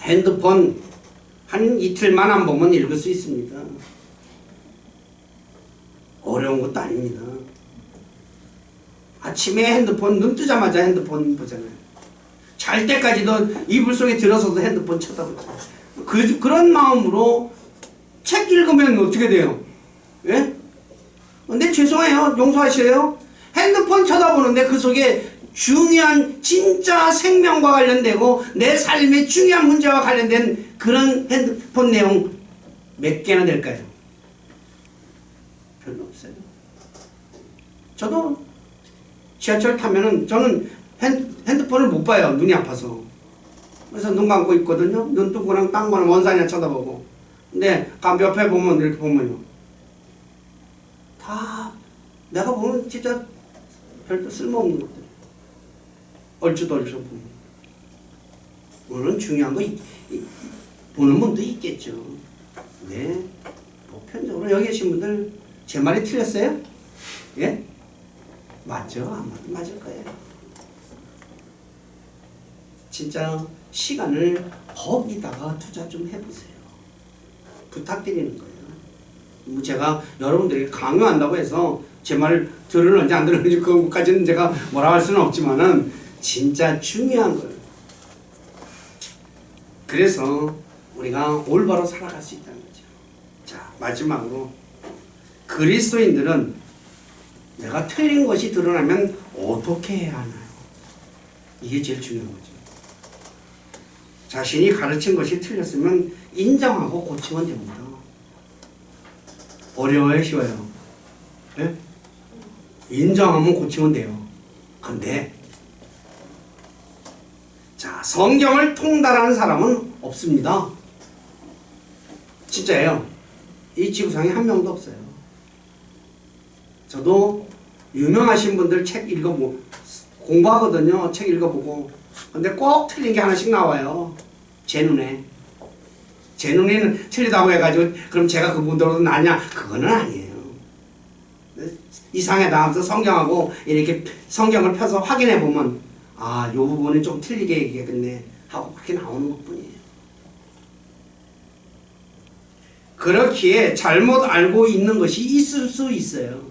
핸드폰 한 이틀만 안 보면 읽을 수 있습니다. 어려운 것도 아닙니다. 아침에 핸드폰 눈 뜨자마자 핸드폰 보잖아요. 잘 때까지도 이불 속에 들어서도 핸드폰 쳐다보죠. 그런 마음으로 책 읽으면 어떻게 돼요? 예? 근데 죄송해요. 용서하셔요. 핸드폰 쳐다보는데 그 속에 중요한 진짜 생명과 관련되고 내 삶의 중요한 문제와 관련된 그런 핸드폰 내용 몇 개나 될까요? 별로 없어요. 저도 지하철 타면은 저는 핸드폰을 못 봐요. 눈이 아파서. 그래서 눈 감고 있거든요. 눈 뜨고랑 딴 거는 원산이나 쳐다보고. 근데 옆에 보면 이렇게 보면요. 다 내가 보면 진짜 별도 쓸모없는 것들. 얼추덜추 보면. 물론 중요한 거 보는 분도 있겠죠. 네. 보편적으로 여기 계신 분들 제 말이 틀렸어요? 예? 맞죠? 아마도 맞을 거예요. 진짜 시간을 거기다가 투자 좀 해보세요. 부탁드리는 거예요. 제가 여러분들에게 강요한다고 해서 제 말을 들을는지 안 들을는지 그것까지는 제가 뭐라 할 수는 없지만은 진짜 중요한 거예요. 그래서 우리가 올바로 살아갈 수 있다는 거죠. 자, 마지막으로 그리스도인들은 내가 틀린 것이 드러나면 어떻게 해야 하나요? 이게 제일 중요한 거죠. 자신이 가르친 것이 틀렸으면 인정하고 고치면 됩니다. 어려워요? 쉬워요? 네? 인정하면 고치면 돼요. 근데 자, 성경을 통달하는 사람은 없습니다. 진짜예요. 이 지구상에 한 명도 없어요. 저도 유명하신 분들 책 읽어보고 공부하거든요. 책 읽어보고. 근데 꼭 틀린 게 하나씩 나와요. 제 눈에. 제 눈에는 틀리다고 해가지고 그럼 제가 그분들보다 낫냐? 그거는 아니에요. 이상하다 하면서 성경하고 이렇게 성경을 펴서 확인해 보면 아, 요 부분은 좀 틀리게 얘기했네 하고 그렇게 나오는 것뿐이에요. 그렇기에 잘못 알고 있는 것이 있을 수 있어요.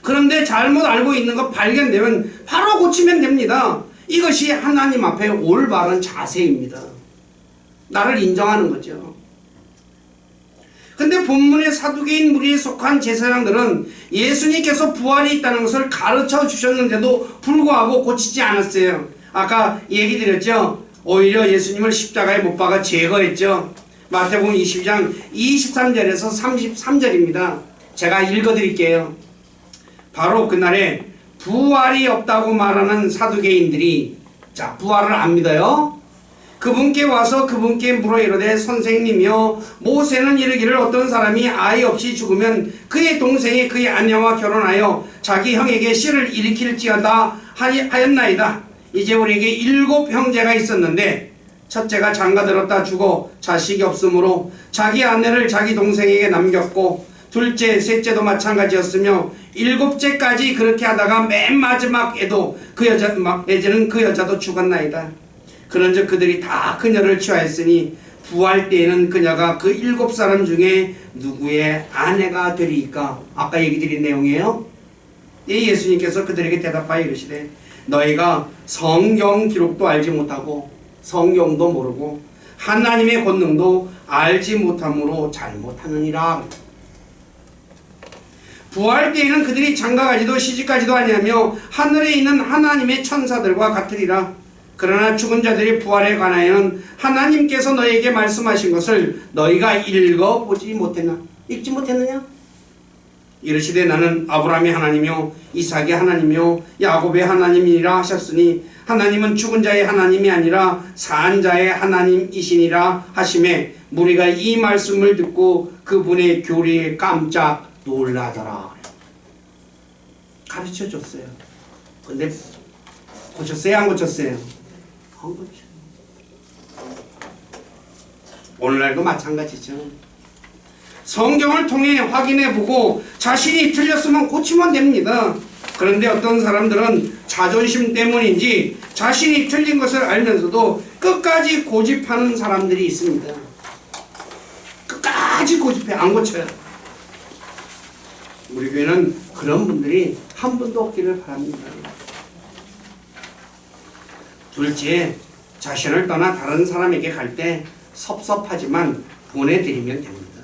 그런데 잘못 알고 있는 거 발견되면 바로 고치면 됩니다. 이것이 하나님 앞에 올바른 자세입니다. 나를 인정하는 거죠. 근데 본문의 사두개인 무리에 속한 제사장들은 예수님께서 부활이 있다는 것을 가르쳐 주셨는데도 불구하고 고치지 않았어요. 아까 얘기 드렸죠. 오히려 예수님을 십자가에 못 박아 제거했죠. 마태복음 22장 23절에서 33절입니다. 제가 읽어드릴게요. 바로 그날에 부활이 없다고 말하는 사두개인들이, 자, 부활을 안 믿어요. 그분께 와서 그분께 물어 이르되 선생님이여, 모세는 이르기를 어떤 사람이 아이 없이 죽으면 그의 동생이 그의 아내와 결혼하여 자기 형에게 씨를 일으킬지어다 하였나이다. 이제 우리에게 7 형제가 있었는데 첫째가 장가들었다 죽어 자식이 없으므로 자기 아내를 자기 동생에게 남겼고, 둘째, 셋째도 마찬가지였으며 7째까지 그렇게 하다가 맨 마지막에도 이제는 그 여자도 죽었나이다. 그런즉 그들이 다 그녀를 취하였으니 부활 때에는 그녀가 그 7사람 중에 누구의 아내가 되리이까? 아까 얘기 드린 내용이에요. 예수님께서 그들에게 대답하여 이르시되 너희가 성경 기록도 알지 못하고 성경도 모르고 하나님의 권능도 알지 못함으로 잘못하느니라. 부활 때에는 그들이 장가가지도 시집가지도 아니하며 하늘에 있는 하나님의 천사들과 같으리라. 그러나 죽은 자들이 부활에 관하여는 하나님께서 너희에게 말씀하신 것을 너희가 읽어보지 못했나? 읽지 못했느냐? 이르시되 나는 아브라함의 하나님이요 이삭의 하나님이요 야곱의 하나님이라 하셨으니 하나님은 죽은 자의 하나님이 아니라 산 자의 하나님이시니라 하시매 무리가 이 말씀을 듣고 그분의 교리에 깜짝 놀라더라. 가르쳐 줬어요. 근데 고쳤어요? 안 고쳤어요? 안 고쳐. 오늘날도 마찬가지죠. 성경을 통해 확인해보고 자신이 틀렸으면 고치면 됩니다. 그런데 어떤 사람들은 자존심 때문인지 자신이 틀린 것을 알면서도 끝까지 고집하는 사람들이 있습니다. 끝까지 고집해. 안 고쳐요. 우리 교회는 그런 분들이 한 분도 없기를 바랍니다. 둘째, 자신을 떠나 다른 사람에게 갈 때 섭섭하지만 보내드리면 됩니다.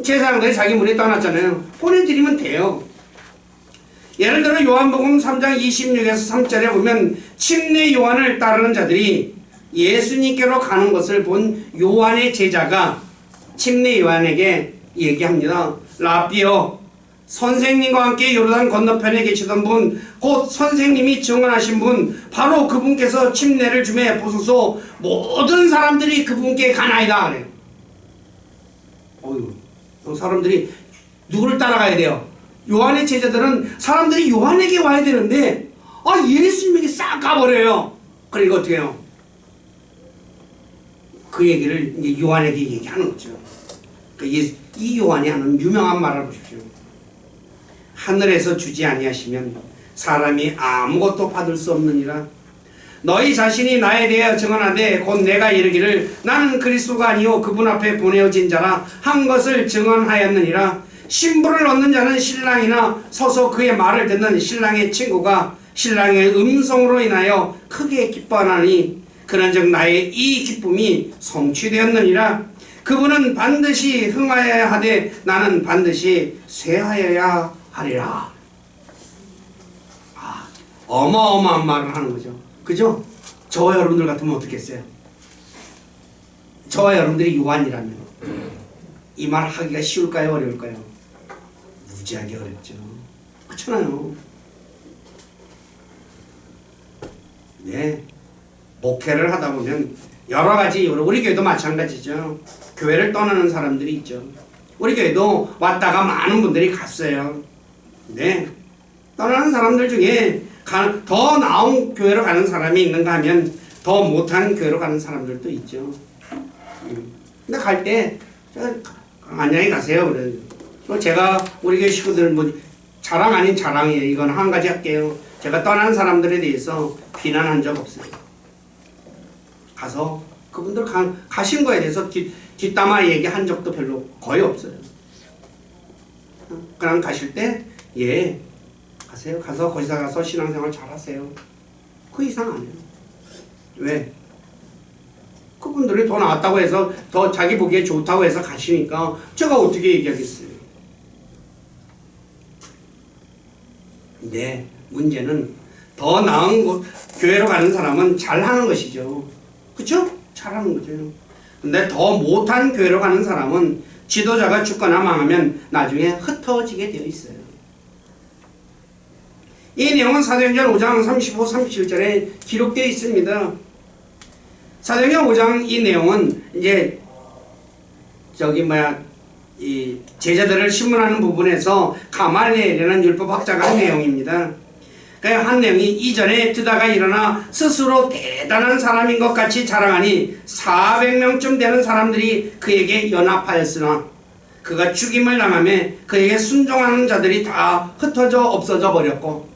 제사장들이 자기 문에 떠났잖아요. 보내드리면 돼요. 예를 들어 요한복음 3장 26에서 3절에 보면 침례 요한을 따르는 자들이 예수님께로 가는 것을 본 요한의 제자가 침례 요한에게 얘기합니다. 라비여, 선생님과 함께 요르단 건너편에 계시던 분, 곧 선생님이 증언하신 분, 바로 그분께서 침례를 주매 보소서 모든 사람들이 그분께 가나이다. 그래요. 사람들이 누구를 따라가야 돼요? 요한의 제자들은 사람들이 요한에게 와야 되는데 예수님에게 싹 가버려요. 그러니까 어떻게 해요? 그 얘기를 이제 요한에게 얘기하는 거죠. 이 요한이 하는 유명한 말을 보십시오. 하늘에서 주지 아니하시면 사람이 아무것도 받을 수 없느니라. 너희 자신이 나에 대하여 증언하되 곧 내가 이르기를 나는 그리스도가 아니요 그분 앞에 보내어진 자라 한 것을 증언하였느니라. 신부를 얻는 자는 신랑이나 서서 그의 말을 듣는 신랑의 친구가 신랑의 음성으로 인하여 크게 기뻐하나니 그런즉 나의 이 기쁨이 성취되었느니라. 그분은 반드시 흥하여야 하되 나는 반드시 쇠하여야 하리라. 어마어마한 말을 하는 거죠. 그죠? 저와 여러분들 같으면 어떻겠어요? 저와 여러분들이 요한이라면 이 말 하기가 쉬울까요? 어려울까요? 무지하게 어렵죠. 그렇잖아요. 네. 목회를 하다 보면 여러 가지, 우리 교회도 마찬가지죠. 교회를 떠나는 사람들이 있죠. 우리 교회도 왔다가 많은 분들이 갔어요. 네. 떠나는 사람들 중에 더 나은 교회로 가는 사람이 있는가 하면 더 못한 교회로 가는 사람들도 있죠. 근데 갈 때 안녕히 가세요. 그래. 제가 우리 교회 식구들 자랑 아닌 자랑이에요. 이건 한 가지 할게요. 제가 떠난 사람들에 대해서 비난한 적 없어요. 가서 그분들 가신 거에 대해서 뒷담화 얘기한 적도 별로 거의 없어요. 그냥 가실 때 예, 가세요. 가서 거기서 가서 신앙생활 잘 하세요. 그 이상 안 해요. 왜? 그분들이 더 나았다고 해서 더 자기 보기에 좋다고 해서 가시니까 제가 어떻게 얘기하겠어요. 근데 문제는 더 나은 교회로 가는 사람은 잘하는 것이죠. 그쵸? 잘하는 거죠. 근데 더 못한 교회로 가는 사람은 지도자가 죽거나 망하면 나중에 흩어지게 되어 있어요. 이 내용은 사도행전 5장 35, 37절에 기록되어 있습니다. 사도행전 5장 이 내용은 이제 이 제자들을 신문하는 부분에서 가말리엘이라는 율법학자가 한 내용입니다. 그 한 내용이 이전에 드다가 일어나 스스로 대단한 사람인 것 같이 자랑하니 400명쯤 되는 사람들이 그에게 연합하였으나 그가 죽임을 당하며 그에게 순종하는 자들이 다 흩어져 없어져 버렸고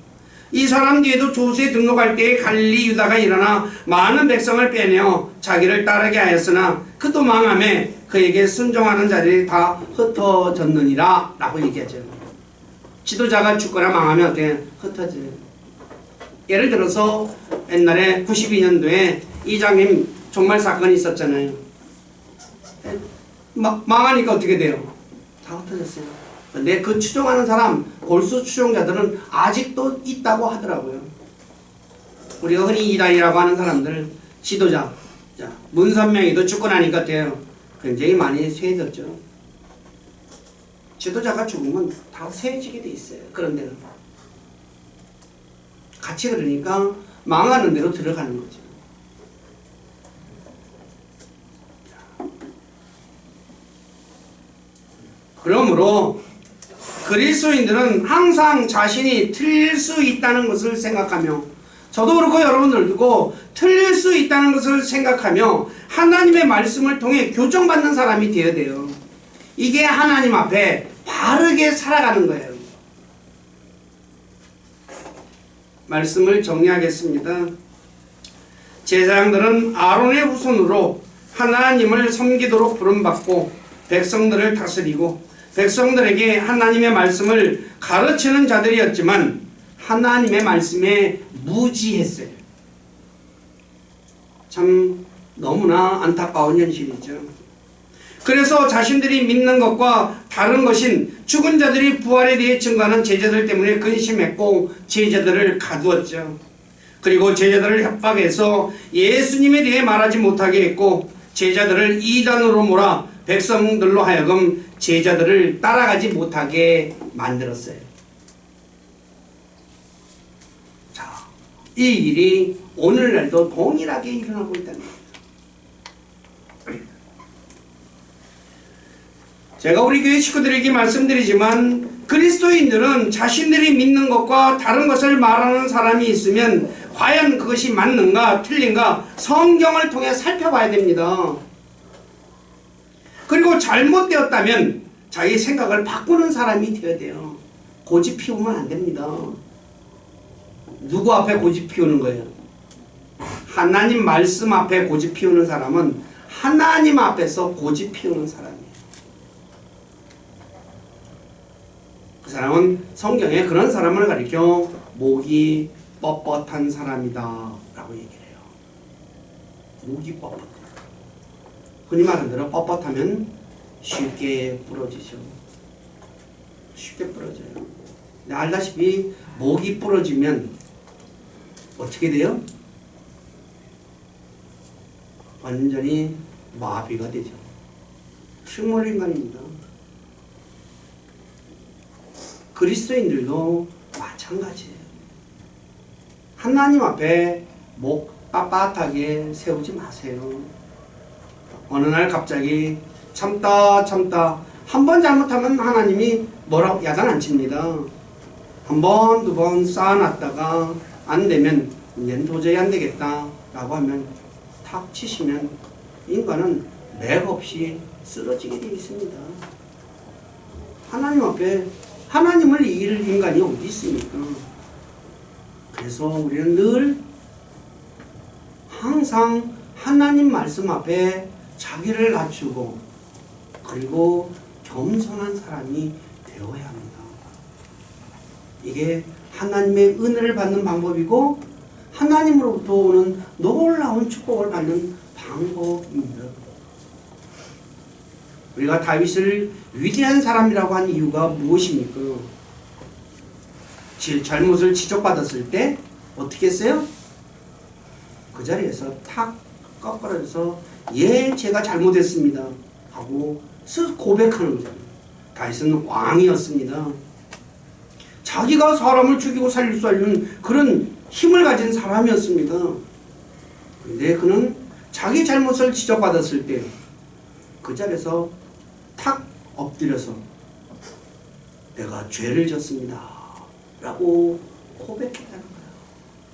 이 사람 뒤에도 조수에 등록할 때에 갈릴리 유다가 일어나 많은 백성을 빼내어 자기를 따르게 하였으나 그도 망하며 그에게 순종하는 자들이 다 흩어졌느니라 라고 얘기하죠. 지도자가 죽거나 망하면 어떻게 흩어져요. 예를 들어서 옛날에 92년도에 이장님 종말 사건이 있었잖아요. 망하니까 어떻게 돼요? 다 흩어졌어요. 근데 그 추종하는 사람, 골수 추종자들은 아직도 있다고 하더라고요. 우리가 흔히 이단이라고 하는 사람들, 지도자, 문선명이도 죽고 나니까 어때요? 굉장히 많이 세해졌죠. 지도자가 죽으면 다 세해지게 돼 있어요. 그런 데는. 같이 그러니까 망하는 대로 들어가는 거죠. 그러므로 그리스도인들은 항상 자신이 틀릴 수 있다는 것을 생각하며 저도 그렇고 여러분들도 틀릴 수 있다는 것을 생각하며 하나님의 말씀을 통해 교정받는 사람이 되어야 돼요. 이게 하나님 앞에 바르게 살아가는 거예요. 말씀을 정리하겠습니다. 제사장들은 아론의 후손으로 하나님을 섬기도록 부름받고 백성들을 다스리고 백성들에게 하나님의 말씀을 가르치는 자들이었지만 하나님의 말씀에 무지했어요. 참 너무나 안타까운 현실이죠. 그래서 자신들이 믿는 것과 다른 것인 죽은 자들이 부활에 대해 증거하는 제자들 때문에 근심했고 제자들을 가두었죠. 그리고 제자들을 협박해서 예수님에 대해 말하지 못하게 했고 제자들을 이단으로 몰아 백성들로 하여금 제자들을 따라가지 못하게 만들었어요. 자, 이 일이 오늘날도 동일하게 일어나고 있다는 거예요. 제가 우리 교회 식구들에게 말씀드리지만 그리스도인들은 자신들이 믿는 것과 다른 것을 말하는 사람이 있으면 과연 그것이 맞는가 틀린가 성경을 통해 살펴봐야 됩니다. 그리고 잘못되었다면 자기 생각을 바꾸는 사람이 되어야 돼요. 고집 피우면 안 됩니다. 누구 앞에 고집 피우는 거예요? 하나님 말씀 앞에 고집 피우는 사람은 하나님 앞에서 고집 피우는 사람이에요. 그 사람은 성경에 그런 사람을 가리켜 목이 뻣뻣한 사람이다 라고 얘기를 해요. 목이 뻣뻣해. 흔히 말하는 대로 뻣뻣하면 쉽게 부러지죠. 쉽게 부러져요. 근데 알다시피 목이 부러지면 어떻게 돼요? 완전히 마비가 되죠. 식물 인간입니다. 그리스도인들도 마찬가지예요. 하나님 앞에 목 빳빳하게 세우지 마세요. 어느 날 갑자기 참다 한 번 잘못하면 하나님이 뭐라고 야단 안 칩니다. 한 번, 두 번 쌓아놨다가 안 되면 이제는 도저히 안 되겠다 라고 하면 탁 치시면 인간은 맥없이 쓰러지게 되어 있습니다. 하나님 앞에 하나님을 이길 인간이 어디 있습니까? 그래서 우리는 늘 항상 하나님 말씀 앞에 자기를 낮추고 그리고 겸손한 사람이 되어야 합니다. 이게 하나님의 은혜를 받는 방법이고 하나님으로부터 오는 놀라운 축복을 받는 방법입니다. 우리가 다윗을 위대한 사람이라고 한 이유가 무엇입니까? 잘못을 지적받았을 때 어떻게 했어요? 그 자리에서 탁 꺾어져서 예, 제가 잘못했습니다 하고 스스로 고백하는 거잖아요. 다윗은 왕이었습니다. 자기가 사람을 죽이고 살릴 수 있는 그런 힘을 가진 사람이었습니다. 근데 그는 자기 잘못을 지적받았을 때 그 자리에서 탁 엎드려서 내가 죄를 졌습니다 라고 고백했다는 거예요.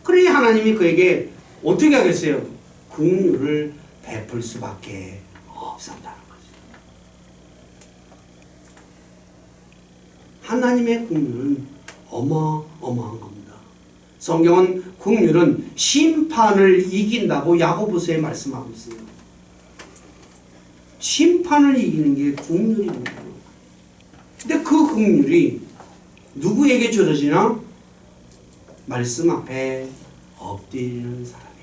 그러니 하나님이 그에게 어떻게 하겠어요? 긍휼을 베풀 수밖에 없었다는 거죠. 하나님의 긍휼은 어마어마한 겁니다. 성경은 긍휼은 심판을 이긴다고 야고보서에 말씀하고 있어요. 심판을 이기는 게 긍휼입니다. 근데 그 긍휼이 누구에게 주어지나? 말씀 앞에 엎드리는 사람에게.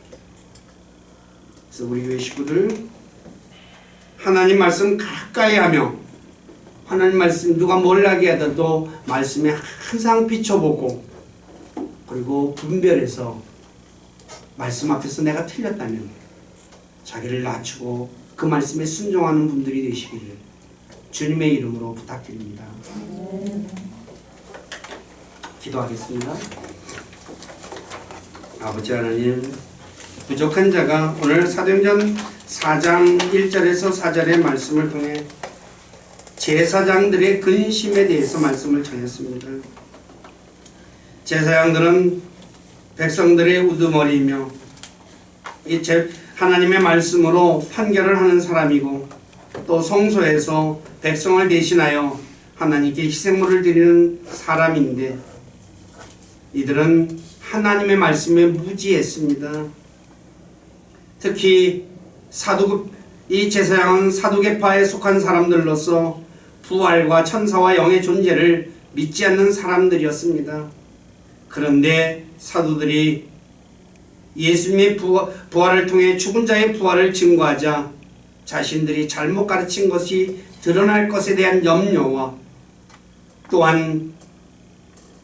그래서 우리 교회 식구들 하나님 말씀 가까이 하며 하나님 말씀 누가 뭘 하게 하더라도 말씀에 항상 비춰보고 그리고 분별해서 말씀 앞에서 내가 틀렸다면 자기를 낮추고 그 말씀에 순종하는 분들이 되시기를 주님의 이름으로 부탁드립니다. 기도하겠습니다. 아버지 하나님, 부족한 자가 오늘 사도행전 4장 1절에서 4절의 말씀을 통해 제사장들의 근심에 대해서 말씀을 전했습니다. 제사장들은 백성들의 우두머리이며 하나님의 말씀으로 판결을 하는 사람이고 또 성소에서 백성을 대신하여 하나님께 희생물을 드리는 사람인데 이들은 하나님의 말씀에 무지했습니다. 특히 이 제사장은 사두개파에 속한 사람들로서 부활과 천사와 영의 존재를 믿지 않는 사람들이었습니다. 그런데 사도들이 예수님의 부활을 통해 죽은 자의 부활을 증거하자 자신들이 잘못 가르친 것이 드러날 것에 대한 염려와 또한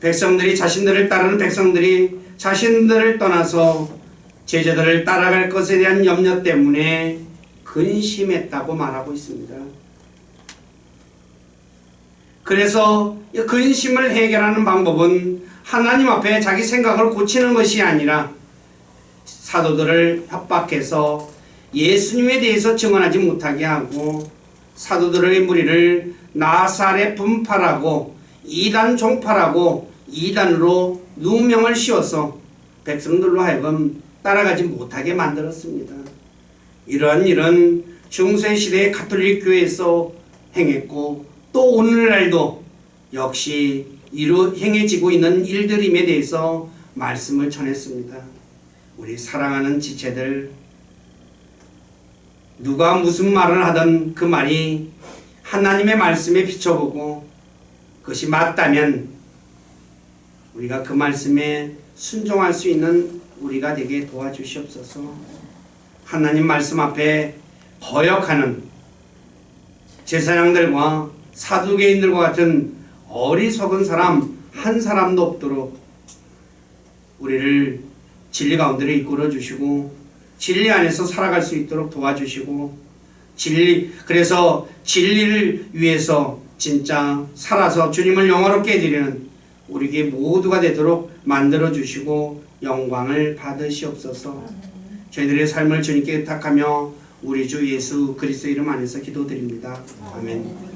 자신들을 따르는 백성들이 자신들을 떠나서 제자들을 따라갈 것에 대한 염려 때문에 근심했다고 말하고 있습니다. 그래서 근심을 해결하는 방법은 하나님 앞에 자기 생각을 고치는 것이 아니라 사도들을 협박해서 예수님에 대해서 증언하지 못하게 하고 사도들의 무리를 나사렛 분파라고 이단 종파라고 이단으로 누명을 씌워서 백성들로 하여금 따라가지 못하게 만들었습니다. 이러한 일은 중세시대의 가톨릭 교회에서 행했고 또 오늘날도 역시 행해지고 있는 일들임에 대해서 말씀을 전했습니다. 우리 사랑하는 지체들, 누가 무슨 말을 하든 그 말이 하나님의 말씀에 비춰보고 그것이 맞다면 우리가 그 말씀에 순종할 수 있는 우리가 되게 도와주시옵소서. 하나님 말씀 앞에 거역하는 제사장들과 사두개인들과 같은 어리석은 사람 한 사람도 없도록 우리를 진리 가운데로 이끌어 주시고 진리 안에서 살아갈 수 있도록 도와주시고 그래서 진리를 위해서 진짜 살아서 주님을 영화롭게 해드리는 우리에게 모두가 되도록 만들어 주시고 영광을 받으시옵소서. 저희들의 삶을 주님께 의탁하며 우리 주 예수 그리스도 이름 안에서 기도드립니다. 아멘.